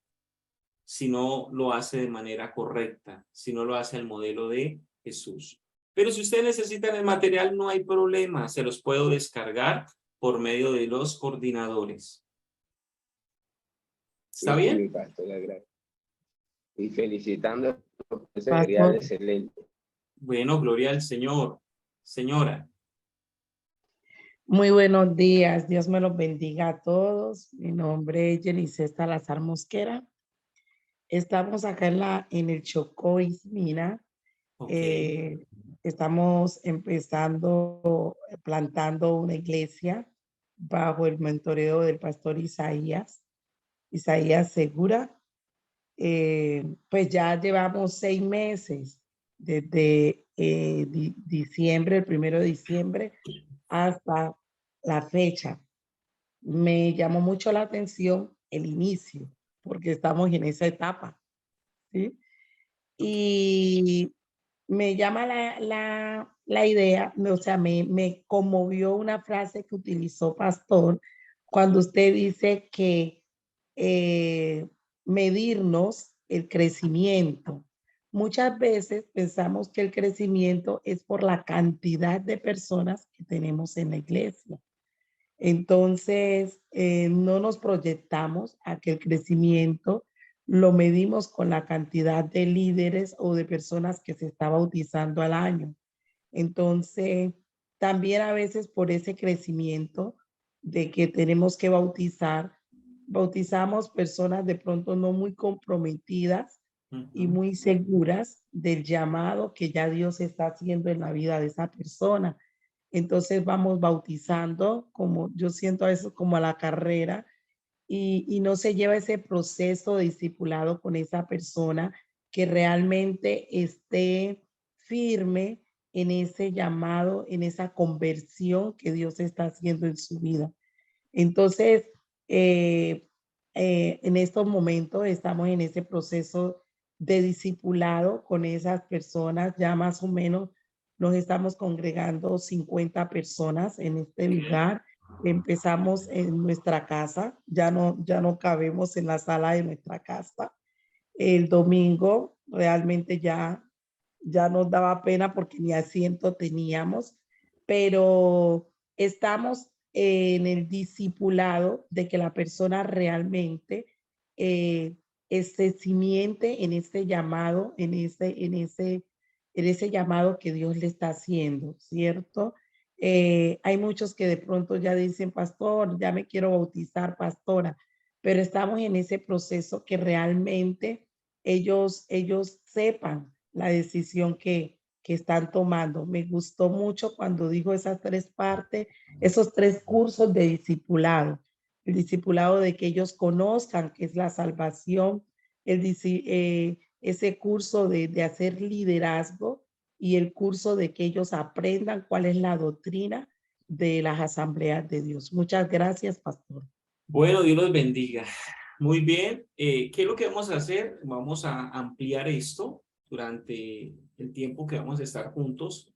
S1: si no lo hace de manera correcta, si no lo hace al modelo de Jesús. Pero si ustedes necesitan el material, no hay problema, se los puedo descargar por medio de los coordinadores. ¿Está
S9: Sí,
S1: bien?
S9: mi pastor, gracias. Y felicitando por ese
S10: Pastor.
S9: material excelente.
S1: Bueno, gloria al Señor. Señora.
S10: Muy buenos días, Dios me los bendiga a todos. Mi nombre es Yelice Salazar Mosquera. Estamos acá en el Chocó, Ismina.
S1: Okay.
S10: Estamos empezando, plantando una iglesia bajo el mentoreo del pastor Isaías Segura. Pues ya llevamos 6 meses, desde diciembre, el 1 de diciembre, hasta la fecha. Me llamó mucho la atención el inicio, porque estamos en esa etapa, ¿sí? Y me llama la idea, o sea, me conmovió una frase que utilizó Pastor cuando usted dice que medirnos el crecimiento. Muchas veces pensamos que el crecimiento es por la cantidad de personas que tenemos en la iglesia. Entonces, no nos proyectamos a que el crecimiento lo medimos con la cantidad de líderes o de personas que se está bautizando al año. Entonces, también a veces por ese crecimiento de que tenemos que bautizar, bautizamos personas de pronto no muy comprometidas y muy seguras del llamado que ya Dios está haciendo en la vida de esa persona. Entonces vamos bautizando, como yo siento eso como a la carrera, y no se lleva ese proceso de discipulado con esa persona que realmente esté firme en ese llamado, en esa conversión que Dios está haciendo en su vida. Entonces, en estos momentos estamos en ese proceso de discipulado con esas personas. Ya más o menos nos estamos congregando 50 personas en este lugar. Empezamos en nuestra casa, ya no cabemos en la sala de nuestra casa. El domingo realmente ya nos daba pena porque ni asiento teníamos, pero estamos en el discipulado de que la persona realmente se cimiente en ese llamado, en ese llamado que Dios le está haciendo, ¿cierto? Hay muchos que de pronto ya dicen, pastor, ya me quiero bautizar, pastora, pero estamos en ese proceso que realmente ellos sepan la decisión que están tomando. Me gustó mucho cuando dijo esas tres partes, esos tres cursos de discipulado. El discipulado de que ellos conozcan qué es la salvación, ese curso de hacer liderazgo y el curso de que ellos aprendan cuál es la doctrina de las asambleas de Dios. Muchas gracias, pastor.
S1: Bueno, Dios los bendiga. Muy bien. ¿Qué es lo que vamos a hacer? Vamos a ampliar esto durante el tiempo que vamos a estar juntos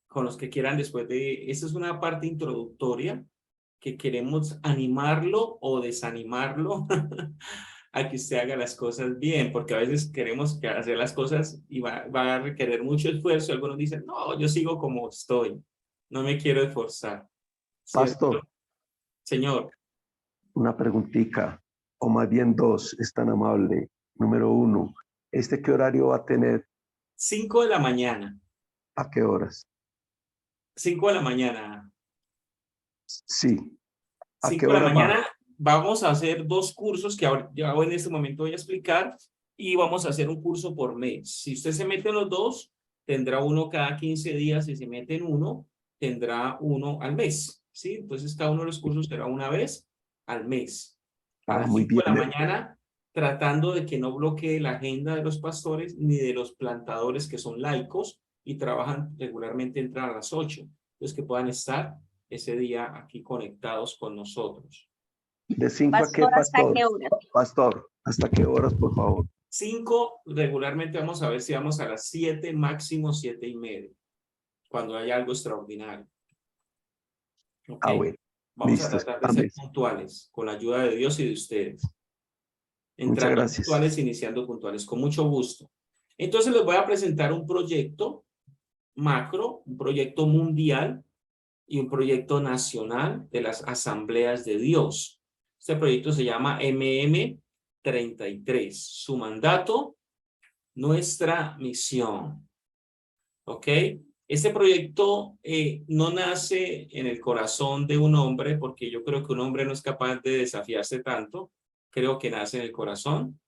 S1: con los que quieran después de... Esta es una parte introductoria que queremos animarlo o desanimarlo a que usted haga las cosas bien, porque a veces queremos hacer las cosas y va a requerir mucho esfuerzo. Algunos dicen, no, yo sigo como estoy, no me quiero esforzar. ¿Cierto?
S11: Pastor.
S1: Señor.
S11: Una preguntita, o más bien dos, es tan amable. Número 1, ¿qué horario va a tener?
S1: 5 de la mañana.
S11: ¿A qué horas?
S1: 5 de la mañana.
S11: Sí. ¿A
S1: 5
S11: qué
S1: de la
S11: hora
S1: mañana vamos a hacer 2 cursos que ahora, ya en este momento voy a explicar y vamos a hacer un curso por mes. Si usted se mete en los 2, tendrá uno cada 15 días. Si se mete en uno, tendrá uno al mes. ¿Sí? Entonces cada uno de los cursos será una vez al mes. A las 5 de la mañana, tratando de que no bloquee la agenda de los pastores ni de los plantadores que son laicos y trabajan regularmente, entran a las 8. Entonces que puedan estar ese día aquí conectados con nosotros.
S11: ¿De 5 a qué, pastor?
S4: ¿Hasta qué horas?
S11: Pastor, ¿hasta qué horas, por favor?
S1: 5, regularmente vamos a ver si vamos a las 7, máximo 7:30, cuando haya algo extraordinario. Okay.
S11: Bueno.
S1: Vamos
S11: listo,
S1: a tratar de ser puntuales, con la ayuda de Dios y de ustedes. Entrando puntuales, iniciando puntuales, con mucho gusto. Entonces les voy a presentar un proyecto macro, un proyecto mundial y un proyecto nacional de las asambleas de Dios. Este proyecto se llama MM33. Su mandato, nuestra misión. ¿Ok? Este proyecto no nace en el corazón de un hombre, porque yo creo que un hombre no es capaz de desafiarse tanto. Creo que nace en el corazón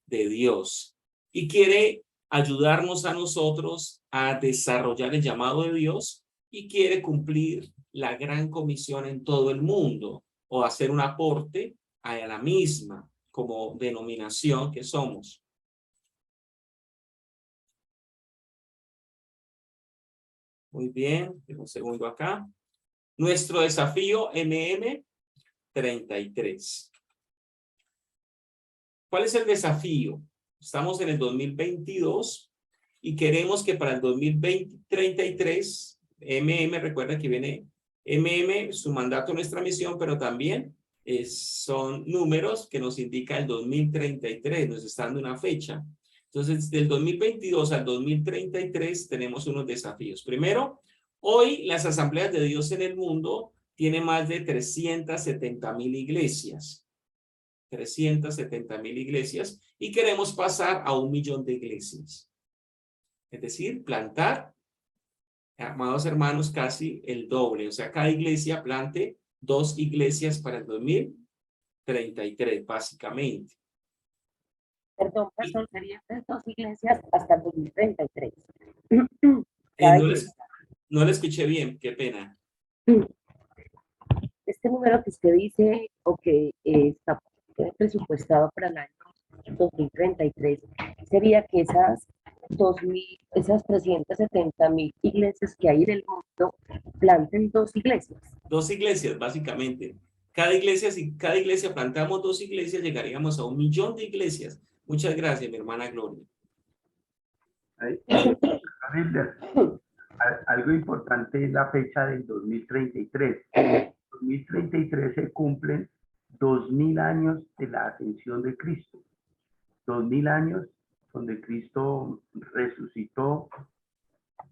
S1: de Dios. Y quiere ayudarnos a nosotros a desarrollar el llamado de Dios y quiere cumplir la gran comisión en todo el mundo o hacer un aporte a la misma como denominación que somos. Muy bien, un segundo acá. Nuestro desafío MM33. ¿Cuál es el desafío? Estamos en el 2022 y queremos que para el 2033, recuerda que viene su mandato, nuestra misión, pero también son números que nos indica el 2033, nos está dando una fecha. Entonces, del 2022 al 2033 tenemos unos desafíos. Primero, hoy las asambleas de Dios en el mundo tienen más de 370,000 iglesias. 370,000 iglesias y queremos pasar a 1,000,000 de iglesias. Es decir, plantar, amados hermanos, casi el doble. O sea, cada iglesia plante 2 iglesias para el 2033, básicamente.
S12: Perdón, pastor, serían 2 iglesias hasta el 2033.
S1: No le escuché bien, qué pena.
S12: Este número que usted dice o que está presupuestado para el año 2033 sería que esas 370,000 iglesias que hay en el mundo planten 2 iglesias.
S1: 2 iglesias, básicamente. Si cada iglesia plantamos 2 iglesias, llegaríamos a 1,000,000 de iglesias. Muchas gracias, mi hermana Gloria.
S6: Algo importante es la fecha del 2033. En 2033 se cumplen 2000 años de la ascensión de Cristo. 2000 años donde Cristo resucitó.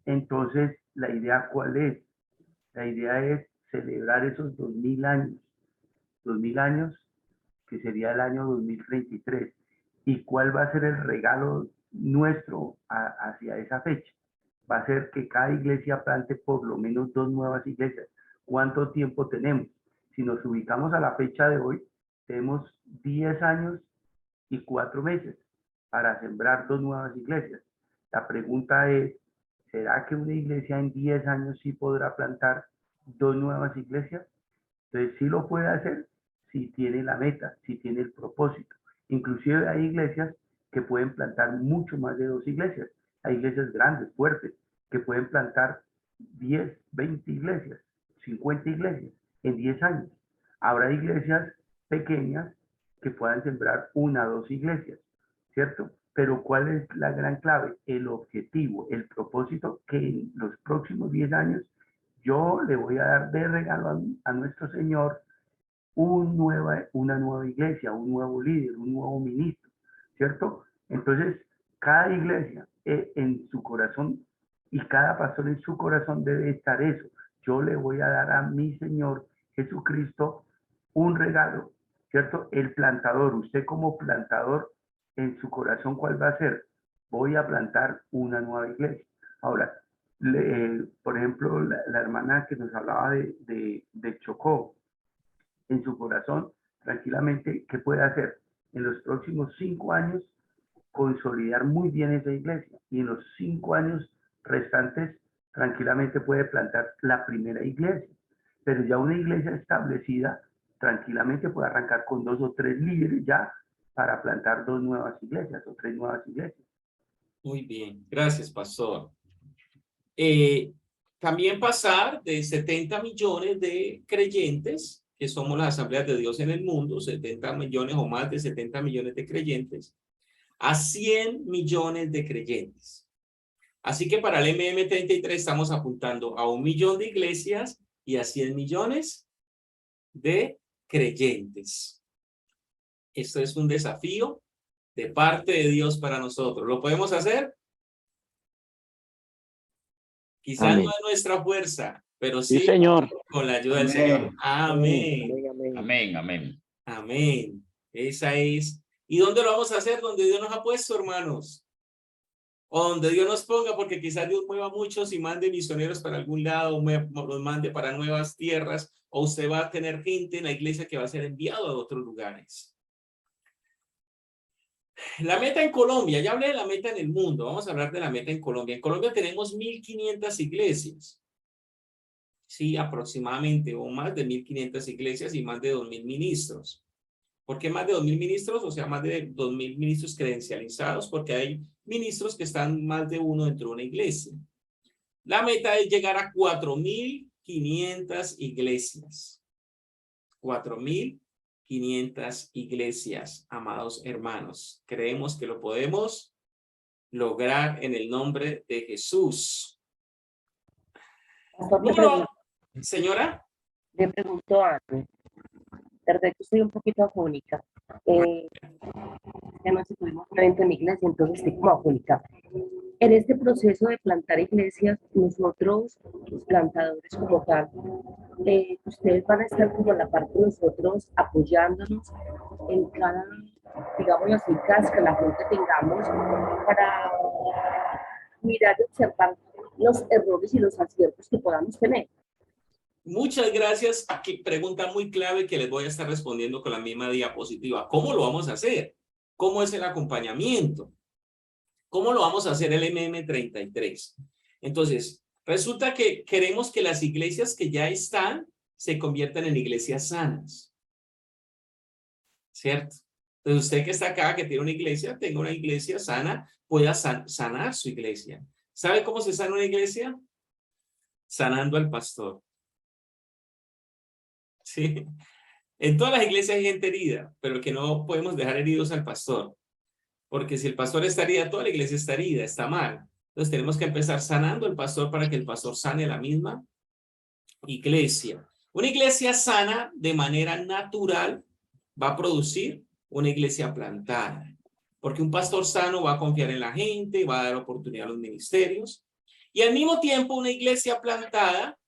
S6: Entonces, ¿la idea cuál es? La idea es celebrar esos 2000 años. 2000 años, que sería el año 2033. ¿Y cuál va a ser el regalo nuestro hacia esa fecha? Va a ser que cada iglesia plante por lo menos 2 nuevas iglesias. ¿Cuánto tiempo tenemos? Si nos ubicamos a la fecha de hoy, tenemos 10 años y 4 meses para sembrar 2 nuevas iglesias. La pregunta es, ¿será que una iglesia en 10 años sí podrá plantar 2 nuevas iglesias? Entonces sí lo puede hacer si tiene la meta, si tiene el propósito. Inclusive hay iglesias que pueden plantar mucho más de 2 iglesias. Hay iglesias grandes, fuertes, que pueden plantar 10, 20 iglesias, 50 iglesias en 10 años. Habrá iglesias pequeñas que puedan sembrar 1 o 2 iglesias, ¿cierto? Pero ¿cuál es la gran clave? El objetivo, el propósito, que en los próximos 10 años yo le voy a dar de regalo a nuestro Señor una nueva iglesia, un nuevo líder, un nuevo ministro, ¿cierto? Entonces, cada iglesia en su corazón y cada pastor en su corazón debe estar eso. Yo le voy a dar a mi Señor Jesucristo un regalo, ¿cierto? El plantador, usted como plantador, en su corazón, ¿cuál va a ser? Voy a plantar una nueva iglesia. Ahora, por ejemplo, la hermana que nos hablaba de Chocó, en su corazón, tranquilamente, ¿qué puede hacer? En los próximos 5 años, consolidar muy bien esa iglesia. Y en los 5 años restantes, tranquilamente puede plantar la primera iglesia. Pero ya una iglesia establecida, tranquilamente puede arrancar con 2 o 3 líderes ya para plantar 2 nuevas iglesias o 3 nuevas iglesias.
S1: Muy bien, gracias, pastor. También pasar de 70 millones de creyentes, que somos las asambleas de Dios en el mundo, 70 millones o más de 70 millones de creyentes, a 100 millones de creyentes. Así que para el MM33 estamos apuntando a 1 millón de iglesias y a 100 millones de creyentes. Esto es un desafío de parte de Dios para nosotros. ¿Lo podemos hacer? Quizás no es nuestra fuerza, pero sí,
S13: Señor.
S1: con la ayuda del Señor. Amén.
S13: Amén, amén.
S1: Amén. Esa es. ¿Y dónde lo vamos a hacer? Donde Dios nos ha puesto, hermanos. O donde Dios nos ponga, porque quizás Dios mueva a muchos y mande misioneros para algún lado, los mande para nuevas tierras, o usted va a tener gente en la iglesia que va a ser enviado a otros lugares. La meta en Colombia, ya hablé de la meta en el mundo, vamos a hablar de la meta en Colombia. En Colombia tenemos 1.500 iglesias. Sí, aproximadamente, o más de 1.500 iglesias y más de 2.000 ministros. ¿Por qué más de 2.000 ministros? O sea, más de 2.000 ministros credencializados, porque hay ministros que están más de uno dentro de una iglesia. La meta es llegar a 4.500 iglesias. 4.500 iglesias, amados hermanos. Creemos que lo podemos lograr en el nombre de Jesús. Señora.
S12: Le pregunto algo. Verdad que estoy un poquito afónica. Ya no tuvimos un evento en la iglesia, entonces estoy como afónica. En este proceso de plantar iglesias, nosotros, los plantadores como tal, ustedes van a estar como en la parte de nosotros apoyándonos en cada, digamos así, cada escalafón que tengamos para mirar y observar los errores y los aciertos que podamos tener.
S1: Muchas gracias. Aquí pregunta muy clave que les voy a estar respondiendo con la misma diapositiva. ¿Cómo lo vamos a hacer? ¿Cómo es el acompañamiento? ¿Cómo lo vamos a hacer el MM33? Entonces, resulta que queremos que las iglesias que ya están se conviertan en iglesias sanas. ¿Cierto? Entonces, usted que está acá, que tiene una iglesia, tenga una iglesia sana, pueda sanar su iglesia. ¿Sabe cómo se sana una iglesia? Sanando al pastor. Sí. En todas las iglesias hay gente herida, pero que no podemos dejar heridos al pastor. Porque si el pastor está herida, toda la iglesia está herida, está mal. Entonces tenemos que empezar sanando el pastor para que el pastor sane la misma iglesia. Una iglesia sana de manera natural va a producir una iglesia plantada. Porque un pastor sano va a confiar en la gente, va a dar oportunidad a los ministerios. Y al mismo tiempo una iglesia plantada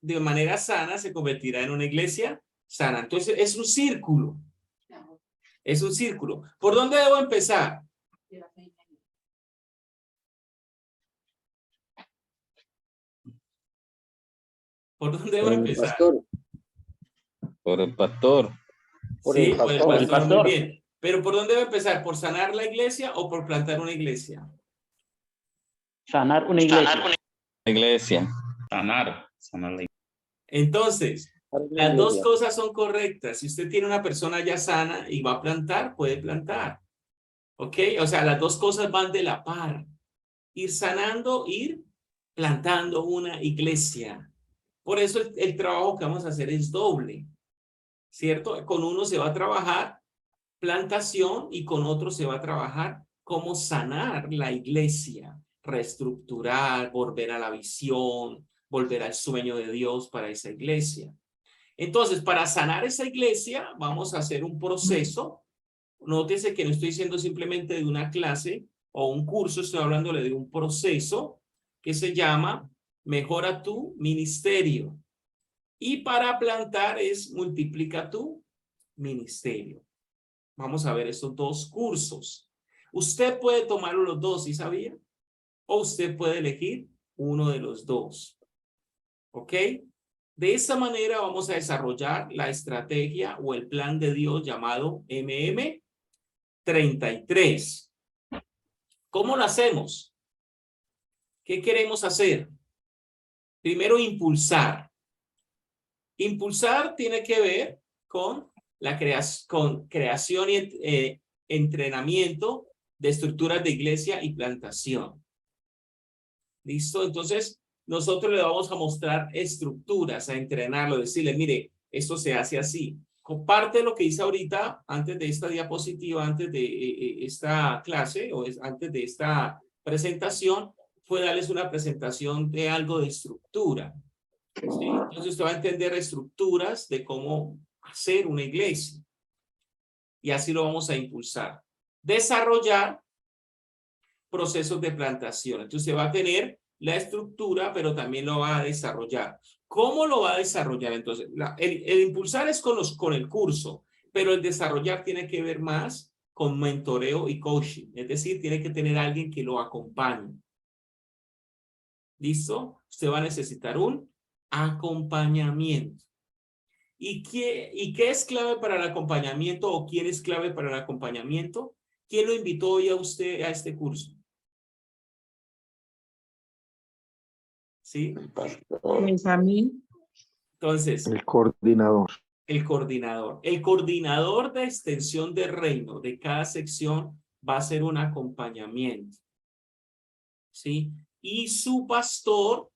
S1: de manera sana se convertirá en una iglesia sana. Entonces es un círculo. Es un círculo. ¿Por dónde debo empezar? ¿Por dónde debo empezar?
S13: Pastor. Por el pastor.
S1: Sí, por el pastor, muy bien. Pero ¿por dónde debo empezar? ¿Por sanar la iglesia o por plantar una iglesia?
S14: Sanar una iglesia.
S13: Iglesia.
S14: Sanar la iglesia.
S1: Entonces, las dos cosas son correctas. Si usted tiene una persona ya sana y va a plantar, puede plantar. ¿Ok? O sea, las dos cosas van de la par. Ir sanando, ir plantando una iglesia. Por eso el trabajo que vamos a hacer es doble. ¿Cierto? Con uno se va a trabajar plantación y con otro se va a trabajar cómo sanar la iglesia, reestructurar, volver a la visión, volver al sueño de Dios para esa iglesia. Entonces, para sanar esa iglesia, vamos a hacer un proceso. Nótese que no estoy diciendo simplemente de una clase o un curso, estoy hablándole de un proceso que se llama Mejora tu ministerio. Y para plantar es multiplica tu ministerio. Vamos a ver estos dos cursos. Usted puede tomar los dos, ¿sí sabía? O usted puede elegir uno de los dos. ¿Ok? De esta manera vamos a desarrollar la estrategia o el plan de Dios llamado MM33. ¿Cómo lo hacemos? ¿Qué queremos hacer? Primero, impulsar. Impulsar tiene que ver con la creación y entrenamiento de estructuras de iglesia y plantación. ¿Listo? Entonces, nosotros le vamos a mostrar estructuras, a entrenarlo, decirle, mire, esto se hace así. Comparte lo que hice ahorita, antes de esta diapositiva, antes de esta clase, o antes de esta presentación, fue darles una presentación de algo de estructura. ¿Sí? Entonces usted va a entender estructuras de cómo hacer una iglesia. Y así lo vamos a impulsar. Desarrollar procesos de plantación. Entonces usted va a tener la estructura, pero también lo va a desarrollar. ¿Cómo lo va a desarrollar? Entonces, el impulsar es con el curso, pero el desarrollar tiene que ver más con mentoreo y coaching. Es decir, tiene que tener alguien que lo acompañe. ¿Listo? Usted va a necesitar un acompañamiento. ¿Y qué es clave para el acompañamiento o quién es clave para el acompañamiento? ¿Quién lo invitó hoy a usted a este curso? ¿Sí?
S10: Pues a mí.
S1: Entonces.
S11: El coordinador.
S1: El coordinador. El coordinador de extensión de reino de cada sección va a ser un acompañamiento. ¿Sí? Y su pastor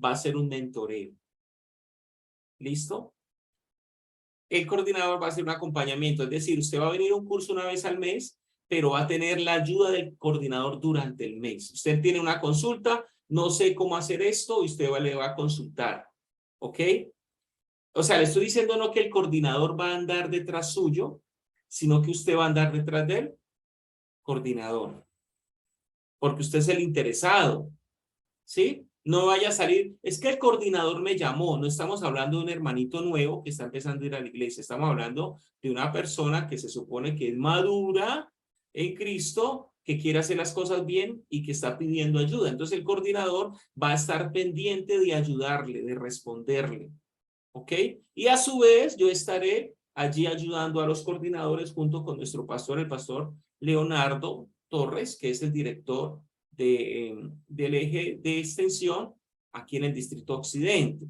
S1: va a ser un mentoreo. ¿Listo? El coordinador va a hacer un acompañamiento. Es decir, usted va a venir a un curso una vez al mes, pero va a tener la ayuda del coordinador durante el mes. Usted tiene una consulta, no sé cómo hacer esto, y usted le va a consultar. ¿Ok? O sea, le estoy diciendo no que el coordinador va a andar detrás suyo, sino que usted va a andar detrás del coordinador. Porque usted es el interesado. ¿Sí? No vaya a salir, es que el coordinador me llamó. No estamos hablando de un hermanito nuevo que está empezando a ir a la iglesia. Estamos hablando de una persona que se supone que es madura en Cristo, que quiere hacer las cosas bien y que está pidiendo ayuda. Entonces el coordinador va a estar pendiente de ayudarle, de responderle. ¿Ok? Y a su vez yo estaré allí ayudando a los coordinadores junto con nuestro pastor, el pastor Leonardo Torres, que es el director del eje de extensión aquí en el Distrito Occidente.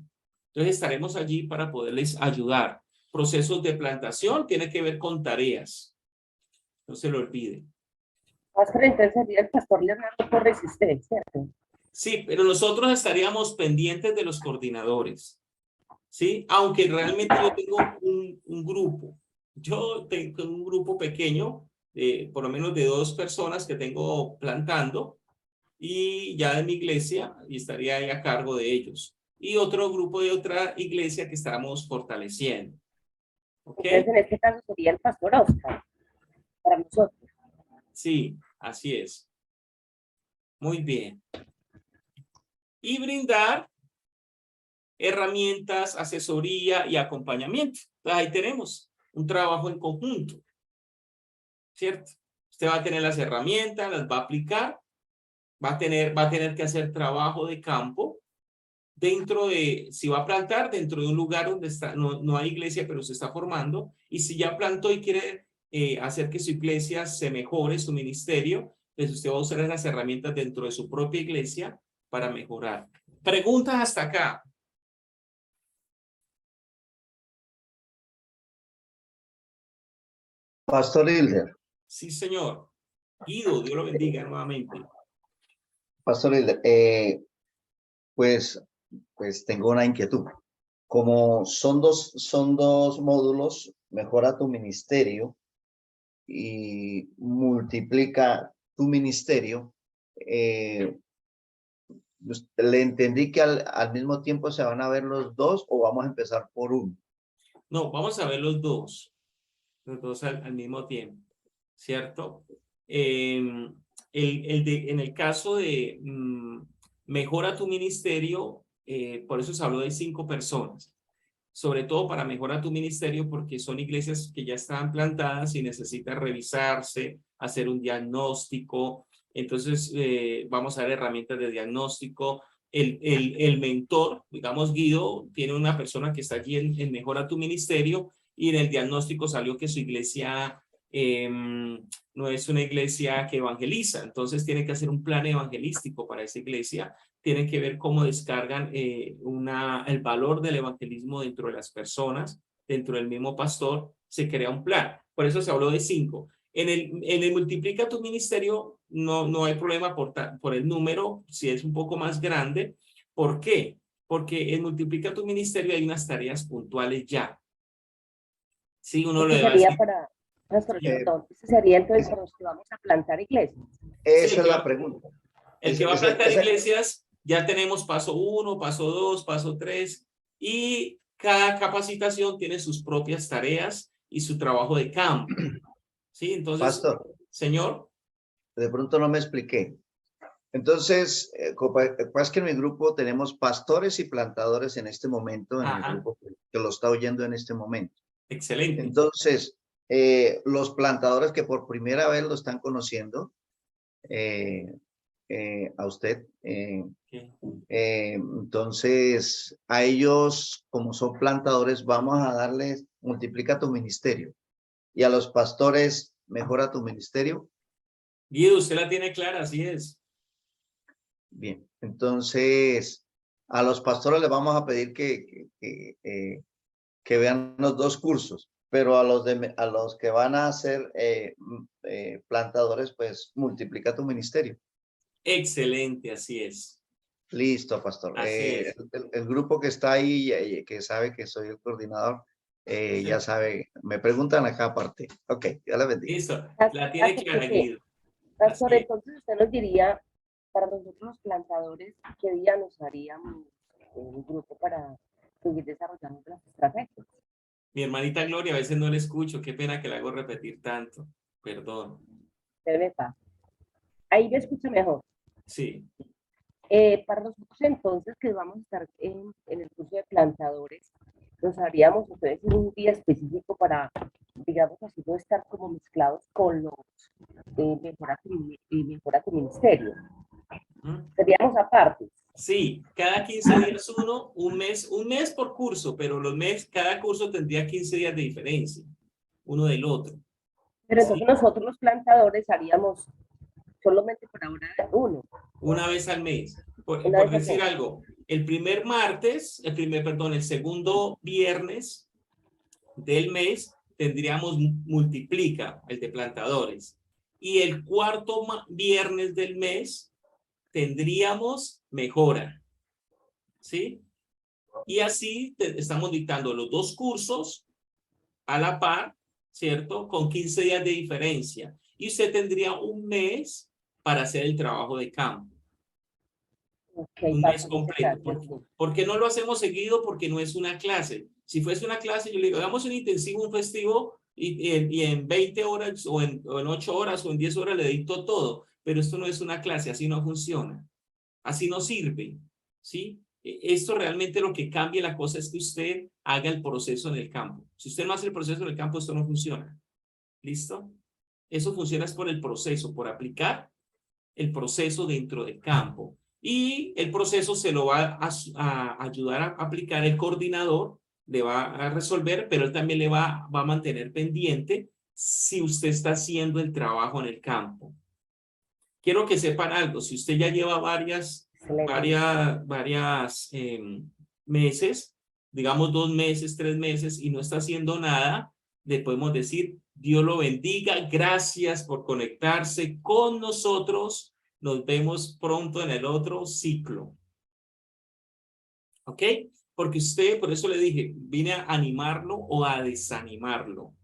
S1: Entonces estaremos allí para poderles ayudar. Procesos de plantación tiene que ver con tareas. No se lo olvide.
S12: Pastor, entonces sería el pastor Leonardo Torres y usted, ¿cierto?
S1: Sí, pero nosotros estaríamos pendientes de los coordinadores. ¿Sí? Aunque realmente yo tengo un grupo. Yo tengo un grupo pequeño, por lo menos de 2 personas que tengo plantando. y ya de mi iglesia y estaría ahí a cargo de ellos. Y otro grupo de otra iglesia que estamos fortaleciendo. ¿Ok?
S12: Entonces, en este caso sería el pastor Oscar, para nosotros.
S1: Sí, así es. Muy bien. Y brindar herramientas, asesoría y acompañamiento. Entonces, ahí tenemos un trabajo en conjunto, ¿cierto? Usted va a tener las herramientas, las va a aplicar, va a tener que hacer trabajo de campo dentro de, si va a plantar, dentro de un lugar donde está, no hay iglesia, pero se está formando, y si ya plantó y quiere hacer que su iglesia se mejore, su ministerio, pues usted va a usar esas herramientas dentro de su propia iglesia para mejorar. Preguntas hasta acá.
S3: Pastor Hilder.
S1: Sí, señor. Guido, Dios lo bendiga nuevamente.
S3: Pastor Hilder, pues tengo una inquietud. Como son dos módulos, mejora tu ministerio y multiplica tu ministerio, ¿le entendí que al mismo tiempo se van a ver los dos o vamos a empezar por uno?
S1: No, vamos a ver los dos al mismo tiempo, ¿cierto? En el caso de mejora tu ministerio, por eso se habló de 5 personas, sobre todo para mejorar tu ministerio, porque son iglesias que ya están plantadas y necesitan revisarse, hacer un diagnóstico. Entonces, vamos a ver herramientas de diagnóstico. El mentor, digamos Guido, tiene una persona que está allí en Mejora tu Ministerio, y en el diagnóstico salió que su iglesia no es una iglesia que evangeliza. Entonces tiene que hacer un plan evangelístico para esa iglesia. Tienen que ver cómo descargan el valor del evangelismo dentro de las personas, dentro del mismo pastor, se crea un plan. Por eso se habló de 5. En el multiplica tu ministerio no hay problema por el número, si es un poco más grande. ¿Por qué? Porque en multiplica tu ministerio hay unas tareas puntuales ya. Sí, uno lo
S12: sería para, perdón, ese sería entonces para los que vamos a plantar iglesias.
S3: Esa es la pregunta.
S1: El que va a plantar iglesias, ya tenemos paso 1, paso 2, paso 3, y cada capacitación tiene sus propias tareas y su trabajo de campo. Sí, entonces,
S3: Pastor,
S1: señor.
S3: De pronto no me expliqué. Entonces, es que en mi grupo tenemos pastores y plantadores en este momento, en el grupo que lo está oyendo en este momento.
S1: Excelente.
S3: Entonces, los plantadores que por primera vez lo están conociendo, a usted, entonces a ellos, como son plantadores, vamos a darles, multiplica tu ministerio, y a los pastores, mejora tu ministerio.
S1: Guido, usted la tiene clara, así es.
S3: Bien, entonces a los pastores les vamos a pedir que vean los 2 cursos, pero a los que van a ser plantadores, pues multiplica tu ministerio.
S1: Excelente, así es.
S3: Listo, pastor. El grupo que está ahí, que sabe que soy el coordinador, ya sabe, me preguntan acá aparte. Ok, ya la bendiga.
S1: Listo, la tiene clara, Guido.
S12: Pastor, entonces usted nos diría, para nosotros los plantadores, ¿qué día nos haríamos un grupo para seguir desarrollando las estrategias?
S1: Mi hermanita Gloria, a veces no le escucho, qué pena que la hago repetir tanto, perdón.
S12: Ahí me escucha mejor.
S1: Sí.
S12: Para nosotros entonces, que vamos a estar en el curso de plantadores, nos haríamos ustedes en un día específico para, digamos así, no estar como mezclados con los mejora tu ministerio. Seríamos aparte.
S1: Sí, cada 15 días un mes por curso, pero cada curso tendría 15 días de diferencia, uno del otro.
S12: Pero entonces nosotros los plantadores haríamos solamente por ahora uno.
S1: Una vez al mes. Por decir algo, el segundo viernes del mes tendríamos multiplica, el de plantadores. Y el cuarto viernes del mes tendríamos mejora. ¿Sí? Y así estamos dictando los 2 cursos a la par, ¿cierto? Con 15 días de diferencia. Y usted tendría un mes para hacer el trabajo de campo. Un mes completo. ¿Por qué no lo hacemos seguido? Porque no es una clase. Si fuese una clase, yo le digo, hagamos un intensivo, un festivo, y en 20 horas, o en 8 horas, o en 10 horas le dicto todo. Pero esto no es una clase, así no funciona. Así no sirve, ¿sí? Esto realmente lo que cambia la cosa es que usted haga el proceso en el campo. Si usted no hace el proceso en el campo, esto no funciona. ¿Listo? Eso funciona es por el proceso, por aplicar el proceso dentro del campo. Y el proceso se lo va a ayudar a aplicar el coordinador, le va a resolver, pero él también le va a mantener pendiente si usted está haciendo el trabajo en el campo. Quiero que sepan algo, si usted ya lleva varias meses, digamos 2 meses, 3 meses, y no está haciendo nada, le podemos decir, Dios lo bendiga, gracias por conectarse con nosotros, nos vemos pronto en el otro ciclo. ¿Ok? Porque usted, por eso le dije, vine a animarlo o a desanimarlo.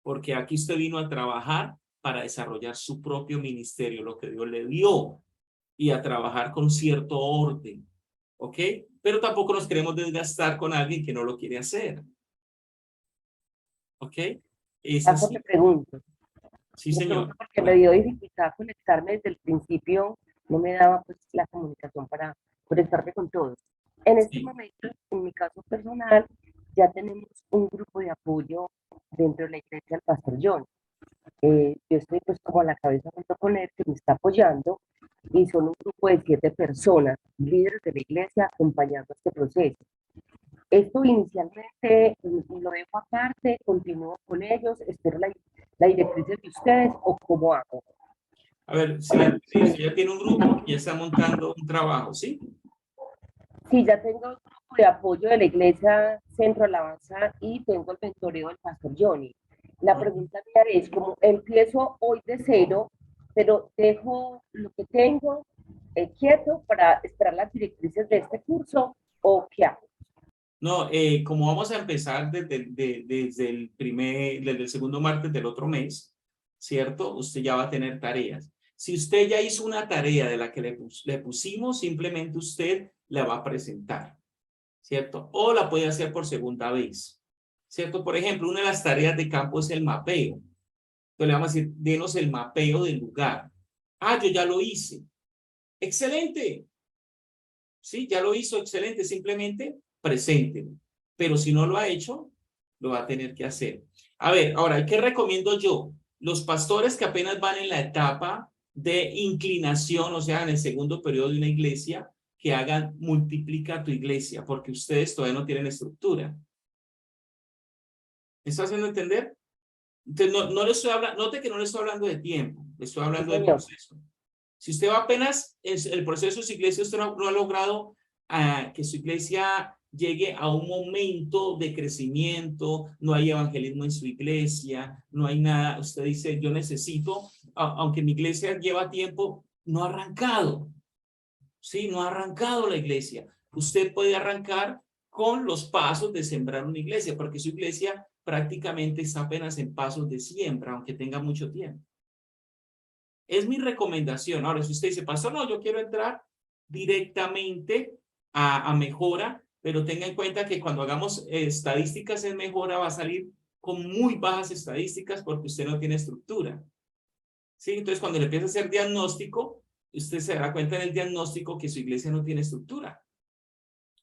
S1: Porque aquí usted vino a trabajar para desarrollar su propio ministerio, lo que Dios le dio, y a trabajar con cierto orden, ¿ok? Pero tampoco nos queremos desgastar con alguien que no lo quiere hacer, ¿ok? Es así.
S12: Me pregunto.
S1: Sí, señor.
S12: Porque me dio dificultad conectarme desde el principio, no me daba pues la comunicación para conectarme con todos. En este momento, en mi caso personal, ya tenemos un grupo de apoyo dentro de la iglesia del Pastor John. Yo estoy pues como a la cabeza junto con él, que me está apoyando, y son un grupo de 7 personas, líderes de la iglesia, acompañando este proceso. Esto inicialmente lo dejo aparte, continúo con ellos, espero la directriz de ustedes, o cómo hago.
S1: A ver, si ya tiene un grupo, ya está montando un trabajo, ¿sí?
S12: Sí, ya tengo un grupo de apoyo de la iglesia Centro Alabanza y tengo el mentoreo del Pastor Johnny. La pregunta mía es, como empiezo hoy de cero, pero dejo lo que tengo quieto para esperar las directrices de este curso, ¿o qué hago?
S1: No, como vamos a empezar desde el segundo martes del otro mes, ¿cierto? Usted ya va a tener tareas. Si usted ya hizo una tarea de la que le pusimos, simplemente usted la va a presentar, ¿cierto? O la puede hacer por segunda vez, ¿cierto? Por ejemplo, una de las tareas de campo es el mapeo. Entonces le vamos a decir, denos el mapeo del lugar. Ah, yo ya lo hice. ¡Excelente! Sí, ya lo hizo, excelente. Simplemente preséntelo. Pero si no lo ha hecho, lo va a tener que hacer. A ver, ahora, ¿qué recomiendo yo? Los pastores que apenas van en la etapa de inclinación, o sea, en el segundo periodo de una iglesia, que hagan multiplica tu iglesia, porque ustedes todavía no tienen estructura. ¿Me está haciendo entender? Entonces, no le estoy hablando, note que no le estoy hablando de tiempo, le estoy hablando del proceso. Si usted va apenas en el proceso de su iglesia, usted no ha logrado que su iglesia llegue a un momento de crecimiento, no hay evangelismo en su iglesia, no hay nada, usted dice, yo necesito, aunque mi iglesia lleva tiempo, no ha arrancado, ¿sí? No ha arrancado la iglesia. Usted puede arrancar con los pasos de sembrar una iglesia, porque su iglesia prácticamente está apenas en pasos de siembra, aunque tenga mucho tiempo. Es mi recomendación. Ahora, si usted dice, pastor, no, yo quiero entrar directamente a mejora, pero tenga en cuenta que cuando hagamos estadísticas en mejora va a salir con muy bajas estadísticas porque usted no tiene estructura. ¿Sí? Entonces, cuando le empieza a hacer diagnóstico, usted se dará cuenta en el diagnóstico que su iglesia no tiene estructura.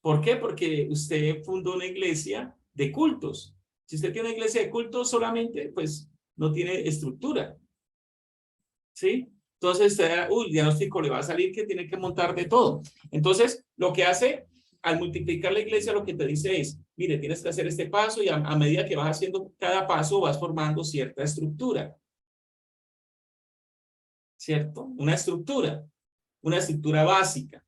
S1: ¿Por qué? Porque usted fundó una iglesia de cultos. Si usted tiene una iglesia de cultos solamente, pues no tiene estructura. ¿Sí? Entonces, el diagnóstico le va a salir que tiene que montar de todo. Entonces, lo que hace al multiplicar la iglesia, lo que te dice es, mire, tienes que hacer este paso y a medida que vas haciendo cada paso, vas formando cierta estructura. ¿Cierto? Una estructura básica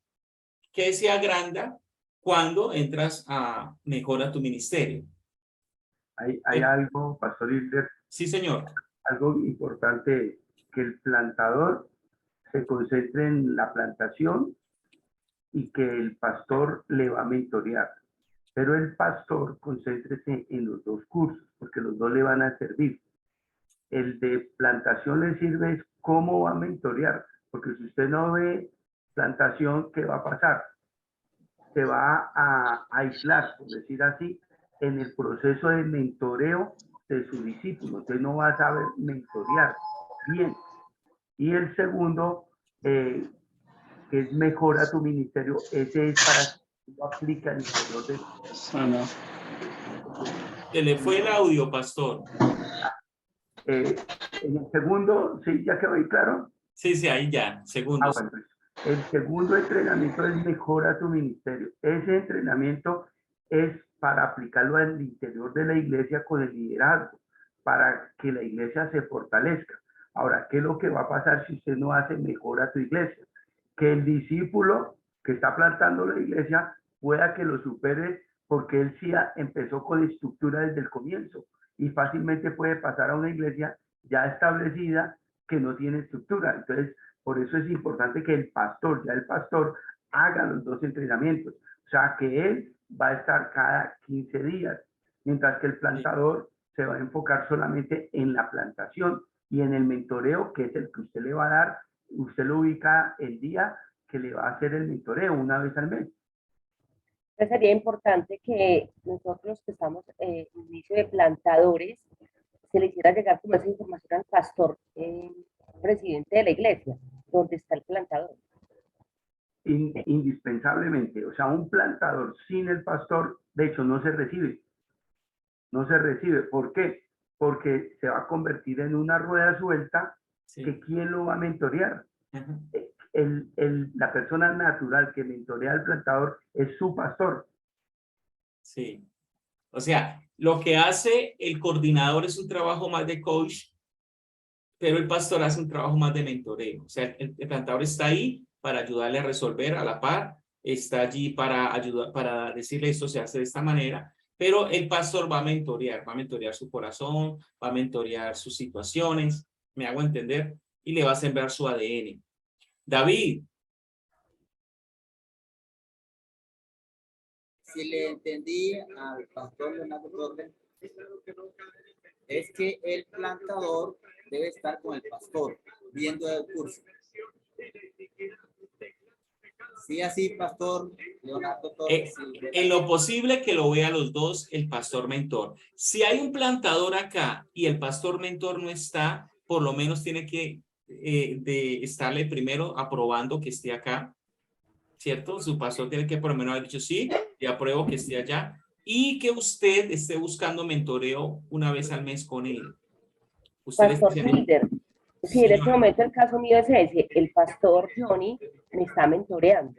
S1: que se agranda cuando entras a mejorar tu ministerio.
S6: Hay algo, Pastor Hilbert.
S1: Sí, señor.
S6: Algo importante, que el plantador se concentre en la plantación y que el pastor le va a mentorear. Pero el pastor concéntrese en los 2 cursos, porque los 2 le van a servir. El de plantación le sirve es cómo va a mentorear, porque si usted no ve
S11: plantación, ¿qué va a pasar? Se va a aislar, por decir así, en el proceso de mentoreo de su discípulo. Entonces no va a saber mentorear bien. Y el segundo, que es mejora tu ministerio, ese es para que lo aplica en el interior de...
S1: Se le fue el audio, pastor.
S11: En el segundo, ¿sí? ¿Ya quedó ahí claro?
S1: Sí, ahí ya, segundo.
S11: Bueno, el segundo entrenamiento es mejora tu ministerio. Ese entrenamiento es para aplicarlo al interior de la iglesia con el liderazgo, para que la iglesia se fortalezca. Ahora, ¿qué es lo que va a pasar si usted no hace mejora tu iglesia? Que el discípulo que está plantando la iglesia pueda que lo supere, porque él sí empezó con estructura desde el comienzo y fácilmente puede pasar a una iglesia ya establecida que no tiene estructura. Entonces, por eso es importante que el pastor haga los dos entrenamientos. O sea, que él va a estar cada 15 días, mientras que el plantador se va a enfocar solamente en la plantación y en el mentoreo, que es el que usted le va a dar. Usted lo ubica el día que le va a hacer el mentoreo, una vez al mes.
S12: Entonces sería importante que nosotros que estamos en inicio de plantadores, se le hiciera llegar como esa información al pastor presidente de la iglesia, donde está el plantador.
S11: Indispensablemente, o sea, un plantador sin el pastor, de hecho, no se recibe. No se recibe. ¿Por qué? Porque se va a convertir en una rueda suelta, que ¿quién lo va a mentorear? La persona natural que mentorea al plantador es su pastor.
S1: Sí. O sea, lo que hace el coordinador es un trabajo más de coach, pero el pastor hace un trabajo más de mentoreo. O sea, el plantador está ahí para ayudarle a resolver a la par, está allí para ayudar, para decirle esto se hace de esta manera, pero el pastor va a mentorear su corazón, va a mentorear sus situaciones, me hago entender, y le va a sembrar su ADN. David.
S7: Si le entendí al pastor Leonardo Torres, es que el plantador debe estar con el pastor, viendo el curso. Sí, así, pastor Leonardo Torres.
S1: En lo posible que lo vea los dos, el pastor mentor. Si hay un plantador acá y el pastor mentor no está, por lo menos tiene que de estarle primero aprobando que esté acá, ¿cierto? Su pastor tiene que por lo menos haber dicho sí, y apruebo que esté allá, y que usted esté buscando mentoreo una vez al mes con él. Usted
S12: Pastor Hilder, sí, en este momento el caso mío es ese, el pastor Johnny me está mentoreando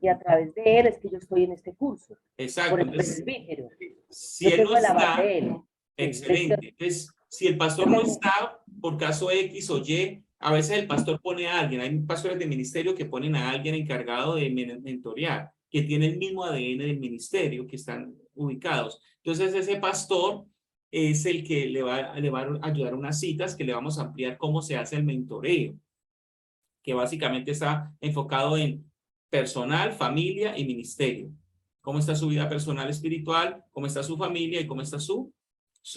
S12: y a través de él es que yo estoy en este curso.
S1: Exacto.
S12: Por el
S1: Entonces,
S12: presbítero.
S1: si él no está,
S12: él.
S1: excelente. Entonces, si el pastor no está por caso X o Y, a veces el pastor pone a alguien, hay pastores de ministerio que ponen a alguien encargado de mentorear, que tiene el mismo ADN del ministerio, que están ubicados. Entonces, ese pastor es el que le va a ayudar unas citas que le vamos a ampliar cómo se hace el mentoreo, que básicamente está enfocado en personal, familia y ministerio. ¿Cómo está su vida personal espiritual? ¿Cómo está su familia? ¿Y cómo está su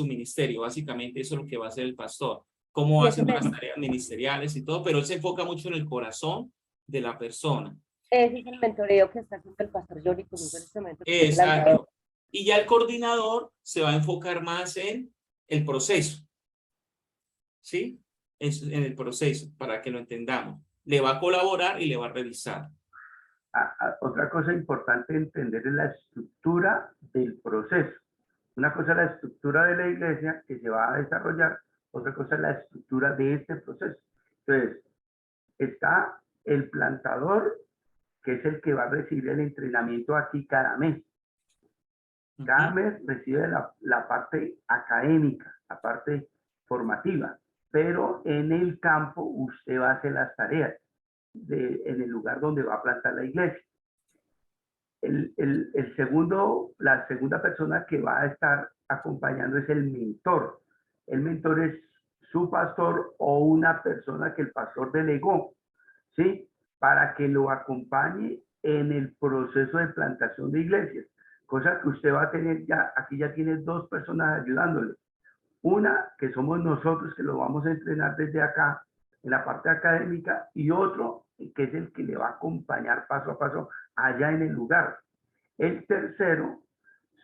S1: ministerio? Básicamente eso es lo que va a hacer el pastor. Cómo hace las tareas ministeriales y todo, pero él se enfoca mucho en el corazón de la persona.
S12: Ese es el mentoreo que está haciendo el pastor Johnny conmigo en este momento.
S1: Exacto. Y ya el coordinador se va a enfocar más en el proceso. ¿Sí? En el proceso, para que lo entendamos. Le va a colaborar y le va a revisar.
S11: Otra cosa importante entender es la estructura del proceso. Una cosa es la estructura de la iglesia que se va a desarrollar, otra cosa es la estructura de este proceso. Entonces, está el plantador, que es el que va a recibir el entrenamiento aquí cada mes. Cada mes recibe la parte académica, la parte formativa, pero en el campo usted va a hacer las tareas en el lugar donde va a plantar la iglesia. La segunda persona que va a estar acompañando es el mentor. El mentor es su pastor o una persona que el pastor delegó, ¿sí? Para que lo acompañe en el proceso de plantación de iglesias. Cosa que usted va a tener ya, aquí ya tiene dos personas ayudándole. Una, que somos nosotros que lo vamos a entrenar desde acá, en la parte académica, y otro que es el que le va a acompañar paso a paso allá en el lugar. El tercero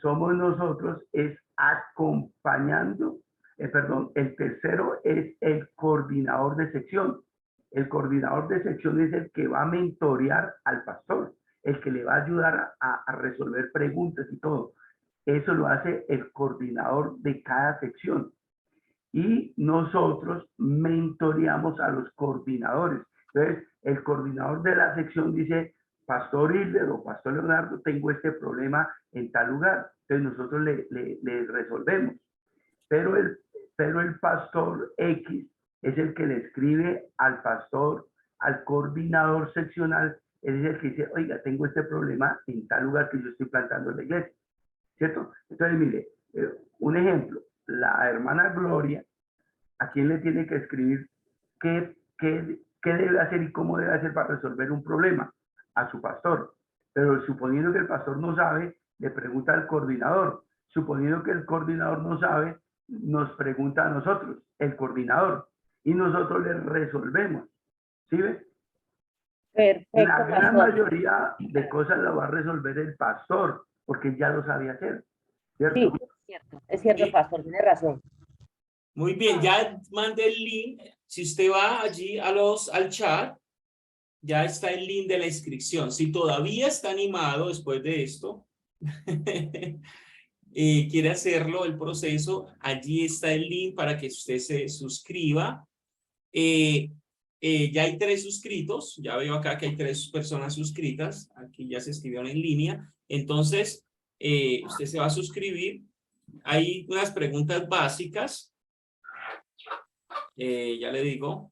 S11: somos nosotros, es acompañando, el tercero es el coordinador de sección. El coordinador de sección es el que va a mentorear al pastor, el que le va a ayudar a resolver preguntas y todo. Eso lo hace el coordinador de cada sección. Y nosotros mentoreamos a los coordinadores. Entonces, el coordinador de la sección dice, Pastor Hilder o Pastor Leonardo, tengo este problema en tal lugar. Entonces, nosotros le resolvemos. Pero el pastor X es el que le escribe al pastor, al coordinador seccional, él es el que dice, oiga, tengo este problema en tal lugar que yo estoy plantando en la iglesia, ¿cierto? Entonces, mire, un ejemplo, la hermana Gloria, ¿a quién le tiene que escribir qué debe hacer y cómo debe hacer para resolver un problema? A su pastor. Pero suponiendo que el pastor no sabe, le pregunta al coordinador. Suponiendo que el coordinador no sabe, nos pregunta a nosotros, el coordinador, y nosotros le resolvemos. ¿Sí ves?
S12: Perfecto,
S11: La gran
S12: pastor.
S11: mayoría de cosas la va a resolver el pastor, porque ya lo sabía hacer. ¿Cierto?
S12: Sí, es cierto, pastor, tiene razón.
S1: Muy bien, ya mandé el link. Si usted va allí al chat, ya está el link de la inscripción. Si todavía está animado después de esto, quiere hacerlo, el proceso, allí está el link para que usted se suscriba. Ya hay 3 suscritos, ya veo acá que hay 3 personas suscritas, aquí ya se escribieron en línea, entonces usted se va a suscribir. Hay unas preguntas básicas, ya le digo.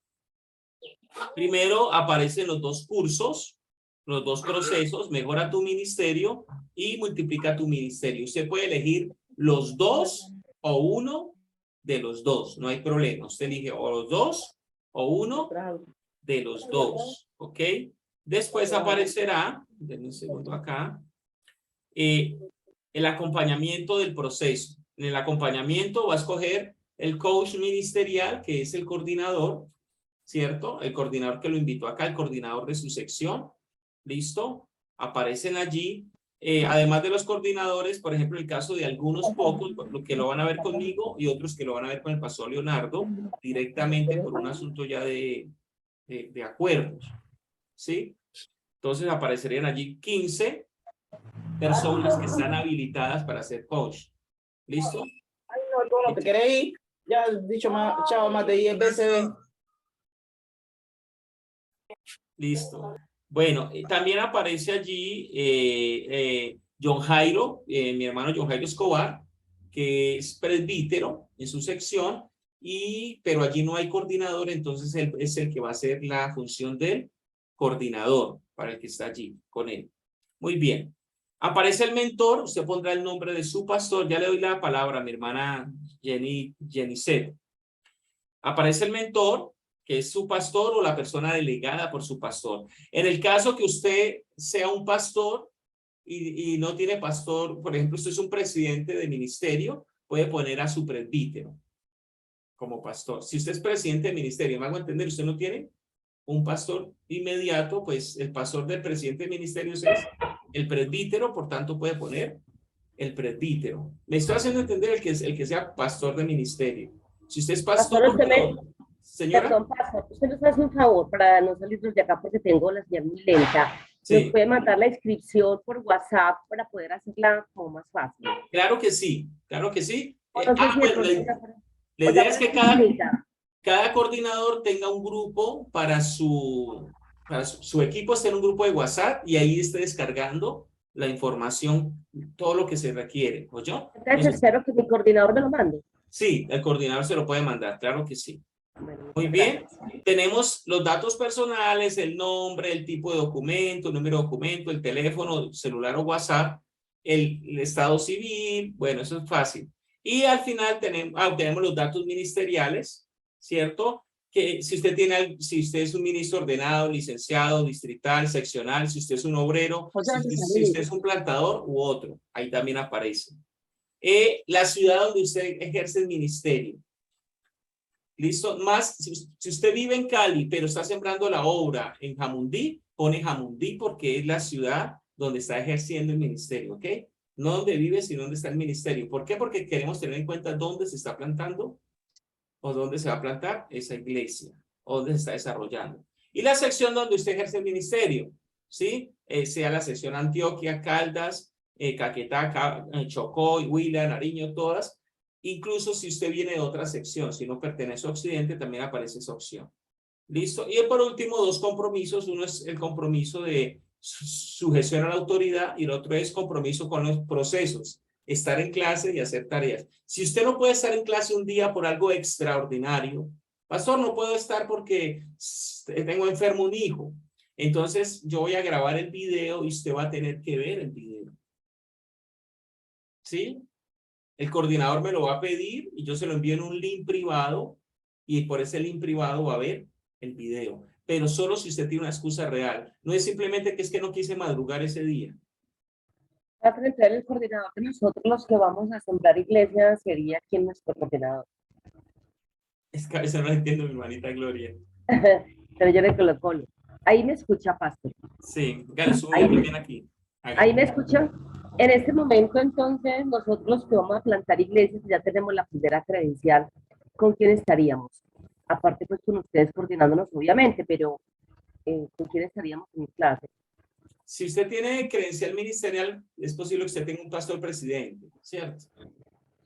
S1: Primero aparecen los 2 cursos, los 2 procesos, mejora tu ministerio y multiplica tu ministerio. Usted puede elegir los 2 o uno de los 2, no hay problema. Usted elige o los 2 o uno de los 2, ¿ok? Después aparecerá, denme un segundo acá, el acompañamiento del proceso. En el acompañamiento va a escoger el coach ministerial, que es el coordinador, ¿cierto? El coordinador que lo invitó acá, el coordinador de su sección. ¿Listo? Aparecen allí. Además de los coordinadores, por ejemplo, el caso de algunos pocos, lo que lo van a ver conmigo y otros que lo van a ver con el pastor Leonardo, directamente por un asunto ya de acuerdos. ¿Sí? Entonces aparecerían allí 15 personas que están habilitadas para ser coach. ¿Listo?
S7: Ay, no, todo lo que queréis. Ya has dicho más, chao, más de 10 veces.
S1: Listo. Bueno, también aparece allí John Jairo, mi hermano John Jairo Escobar, que es presbítero en su sección, pero allí no hay coordinador, entonces él es el que va a hacer la función del coordinador para el que está allí con él. Muy bien. Aparece el mentor, usted pondrá el nombre de su pastor. Ya le doy la palabra a mi hermana Jenicet. Aparece el mentor, que es su pastor o la persona delegada por su pastor. En el caso que usted sea un pastor y no tiene pastor, por ejemplo, usted es un presidente de ministerio, puede poner a su presbítero como pastor. Si usted es presidente de ministerio, me hago entender, usted no tiene un pastor inmediato, pues el pastor del presidente de ministerio es el presbítero, por tanto puede poner el presbítero. Me estoy haciendo entender el que sea pastor de ministerio. Si usted es pastor, señora.
S12: Perdón, pastor, usted nos hace un favor para no salirnos de acá porque tengo la señal muy lenta.
S1: Sí.
S12: ¿Nos puede mandar la inscripción por WhatsApp para poder hacerla como más fácil?
S1: Claro que sí, claro que sí.
S12: No sé si
S1: Bueno, la idea es que cada coordinador tenga un grupo para su equipo, esté en un grupo de WhatsApp y ahí esté descargando la información, todo lo que se requiere, ¿oyó?
S12: Entonces espero que mi coordinador me lo mande.
S1: Sí, el coordinador se lo puede mandar, claro que sí. Muy bien, tenemos los datos personales, el nombre, el tipo de documento, el número de documento, el teléfono, celular o WhatsApp, el estado civil, bueno, eso es fácil. Y al final tenemos los datos ministeriales, ¿cierto? Que si usted es un ministro ordenado, licenciado, distrital, seccional, si usted es un obrero, si usted es un plantador u otro, ahí también aparece. La ciudad donde usted ejerce el ministerio. ¿Listo? Más, si usted vive en Cali, pero está sembrando la obra en Jamundí, pone Jamundí porque es la ciudad donde está ejerciendo el ministerio, ¿ok? No donde vive, sino donde está el ministerio. ¿Por qué? Porque queremos tener en cuenta dónde se está plantando o dónde se va a plantar esa iglesia, o dónde se está desarrollando. Y la sección donde usted ejerce el ministerio, ¿sí? Sea la sección Antioquia, Caldas, Caquetá, Chocó, Huila, Nariño, todas. Incluso si usted viene de otra sección, si no pertenece a Occidente, también aparece esa opción. ¿Listo? Y por último, dos compromisos. Uno es el compromiso de sujeción a la autoridad y el otro es compromiso con los procesos. Estar en clase y hacer tareas. Si usted no puede estar en clase un día por algo extraordinario, pastor, no puedo estar porque tengo enfermo un hijo. Entonces yo voy a grabar el video y usted va a tener que ver el video. ¿Sí? El coordinador me lo va a pedir y yo se lo envío en un link privado y por ese link privado va a ver el video. Pero solo si usted tiene una excusa real. No es simplemente que es que no quise madrugar ese día.
S12: Va a frente el coordinador de nosotros los que vamos a sembrar iglesia sería quien nuestro coordinador.
S1: Es que a veces no entiendo, mi hermanita Gloria.
S12: Pero yo le coloco. Ahí me escucha, pastor.
S1: Sí, sube muy bien aquí.
S12: Ahí me escucha. En este momento, entonces, nosotros los que vamos a plantar iglesias, ya tenemos la primera credencial. ¿Con quién estaríamos? Aparte, pues con ustedes coordinándonos, obviamente, pero ¿con quién estaríamos en clase?
S1: Si usted tiene credencial ministerial, es posible que usted tenga un pastor presidente, ¿cierto?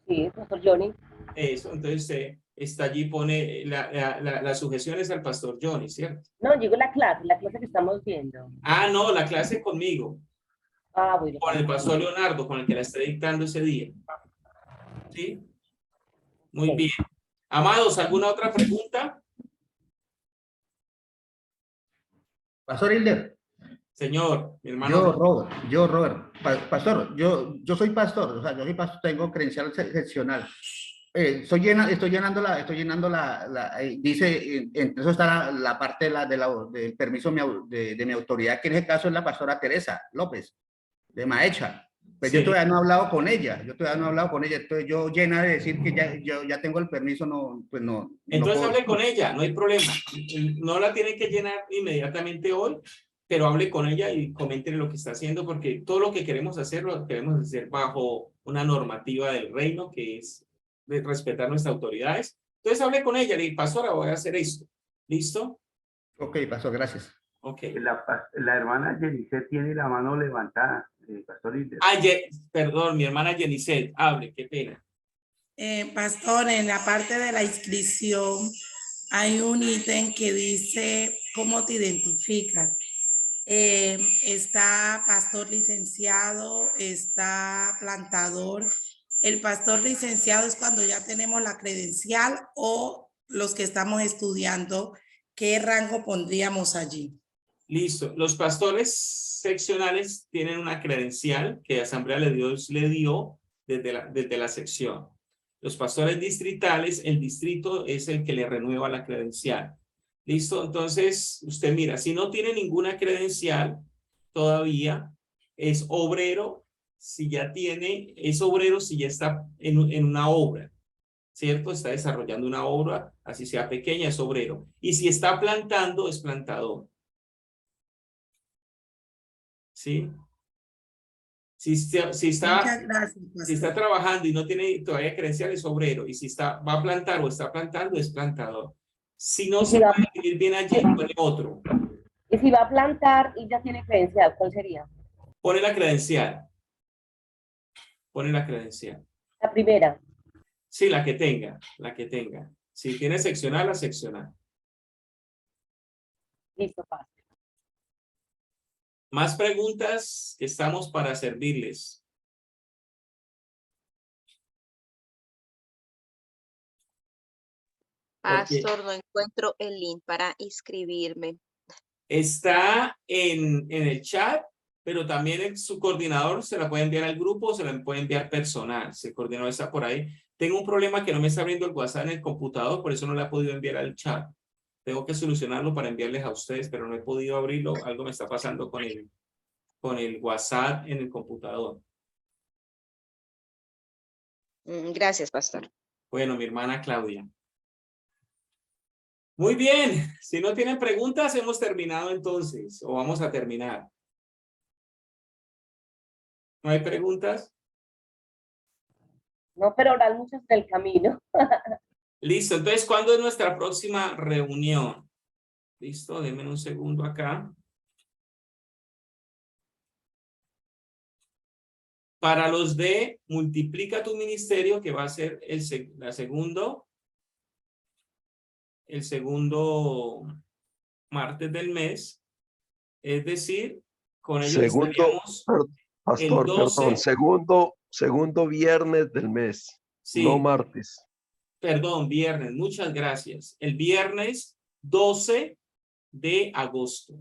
S12: Sí, pastor Johnny.
S1: Eso, entonces está allí, pone las sujeciones al pastor Johnny, ¿cierto?
S12: No, digo la clase que estamos viendo.
S1: Ah, no, la clase conmigo.
S12: Ah, bueno.
S1: Con el pastor Leonardo, con el que la esté dictando ese día. ¿Sí? Muy bien. Amados, ¿alguna otra pregunta?
S15: Pastor Hilder.
S1: Señor, mi hermano.
S15: Robert. Pastor, yo soy pastor, o sea, yo soy pastor, tengo credencial seccional. Estoy llenando dice, entre eso está la parte del permiso de mi autoridad, que en ese caso es la pastora Teresa López, de Maecha. Pues sí. Yo todavía no he hablado con ella, entonces yo llena de decir que yo ya tengo el permiso, pues no.
S1: Entonces
S15: no
S1: hable con ella, no hay problema. No la tiene que llenar inmediatamente hoy, pero hable con ella y coméntele lo que está haciendo, porque todo lo que queremos hacer, lo queremos hacer bajo una normativa del reino, que es de respetar nuestras autoridades. Entonces hable con ella, le digo, pastora, voy a hacer esto. ¿Listo?
S15: Ok, pastor, gracias.
S1: Okay.
S11: La hermana Jenicet tiene la mano levantada, pastor Hilder.
S1: Perdón, mi hermana Jenicet, hable, qué pena.
S16: Pastor, en la parte de la inscripción hay un ítem que dice cómo te identificas. Está pastor licenciado, está plantador. El pastor licenciado es cuando ya tenemos la credencial, o los que estamos estudiando, ¿qué rango pondríamos allí?
S1: Listo. Los pastores seccionales tienen una credencial que Asamblea de Dios le dio desde la sección. Los pastores distritales, el distrito es el que le renueva la credencial. ¿Listo? Entonces, usted mira, si no tiene ninguna credencial todavía, es obrero, si ya tiene, es obrero si ya está en una obra, ¿cierto? Está desarrollando una obra, así sea pequeña, es obrero. Y si está plantando, es plantador. ¿Sí? Si está trabajando y no tiene todavía credencial, es obrero. Y si va a plantar o está plantando, es plantador. Si no se puede vivir bien allí, pone otro.
S12: Y si va a plantar y ya tiene credencial, ¿cuál sería?
S1: Pone la credencial. Pone la credencial.
S12: La primera.
S1: Sí, la que tenga. Si tiene seccional, la seccional.
S12: Listo, pastor.
S1: Más preguntas, que estamos para servirles.
S4: Pastor, no encuentro el link para inscribirme.
S1: Está en el chat, pero también su coordinador se la puede enviar al grupo o se la puede enviar personal. Si el coordinador está por ahí. Tengo un problema que no me está abriendo el WhatsApp en el computador, por eso no le he podido enviar al chat. Tengo que solucionarlo para enviarles a ustedes, pero no he podido abrirlo. Algo me está pasando con el WhatsApp en el computador.
S4: Gracias, pastor.
S1: Bueno, mi hermana Claudia. Muy bien, si no tienen preguntas, hemos terminado entonces, o vamos a terminar. ¿No hay preguntas?
S12: No, pero habrá muchos del camino.
S1: Listo, entonces, ¿cuándo es nuestra próxima reunión? Listo, denme un segundo acá. Para los de multiplica tu ministerio, que va a ser el segundo martes del mes, es decir, con ellos estaríamos
S17: Pastor,
S1: el 12,
S17: perdón, segundo viernes del mes,
S1: sí,
S17: no martes.
S1: Perdón, viernes, muchas gracias. El viernes 12 de agosto.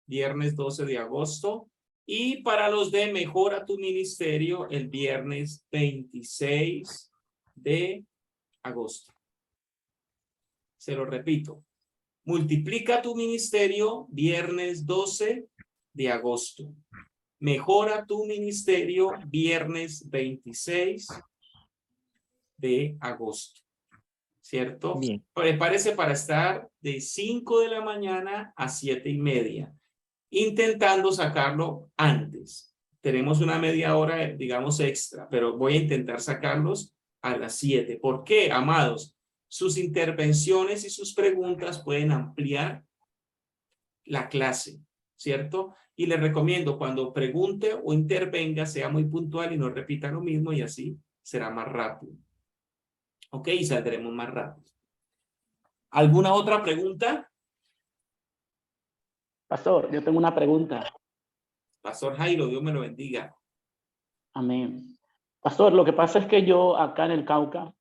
S1: Viernes 12 de agosto. Y para los de Mejora tu Ministerio, el viernes 26 de agosto. Se lo repito. Multiplica tu ministerio, viernes 12 de agosto. Mejora tu ministerio, viernes 26 de agosto. ¿Cierto?
S5: Bien.
S1: Prepárese para estar de 5 de la mañana a 7:30. Intentando sacarlo antes. Tenemos una media hora, digamos, extra, pero voy a intentar sacarlos a las 7. ¿Por qué, amados? Sus intervenciones y sus preguntas pueden ampliar la clase, ¿cierto? Y les recomiendo cuando pregunte o intervenga, sea muy puntual y no repita lo mismo y así será más rápido. Ok, y saldremos más rápido. ¿Alguna otra pregunta?
S14: Pastor, yo tengo una pregunta.
S1: Pastor Jairo, Dios me lo bendiga.
S14: Amén. Pastor, lo que pasa es que yo acá en el Cauca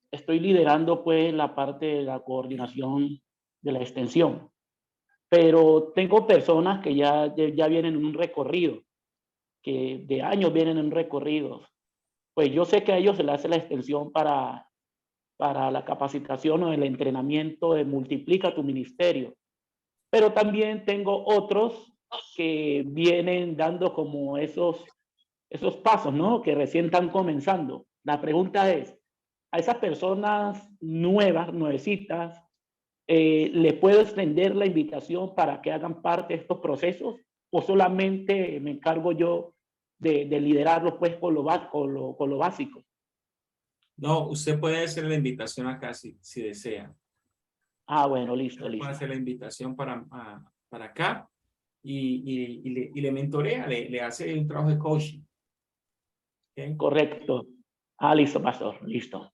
S14: estoy liderando pues la parte de la coordinación de la extensión, pero tengo personas que ya vienen en un recorrido, que de años vienen en un recorrido. Pues yo sé que a ellos se les hace la extensión para la capacitación o el entrenamiento de multiplica tu ministerio. Pero también tengo otros que vienen dando como esos pasos, ¿no? Que recién están comenzando. La pregunta es, a esas personas nuevas, nuevecitas, ¿le puedo extender la invitación para que hagan parte de estos procesos? ¿O solamente me encargo yo de liderarlos pues con lo básico?
S1: No, usted puede hacer la invitación acá si desea.
S14: Ah, bueno, listo,
S1: Puede
S14: listo.
S1: hacer la invitación para acá y le mentorea, le hace un trabajo de coaching. ¿Okay?
S14: Correcto. Ah, listo, pastor, listo.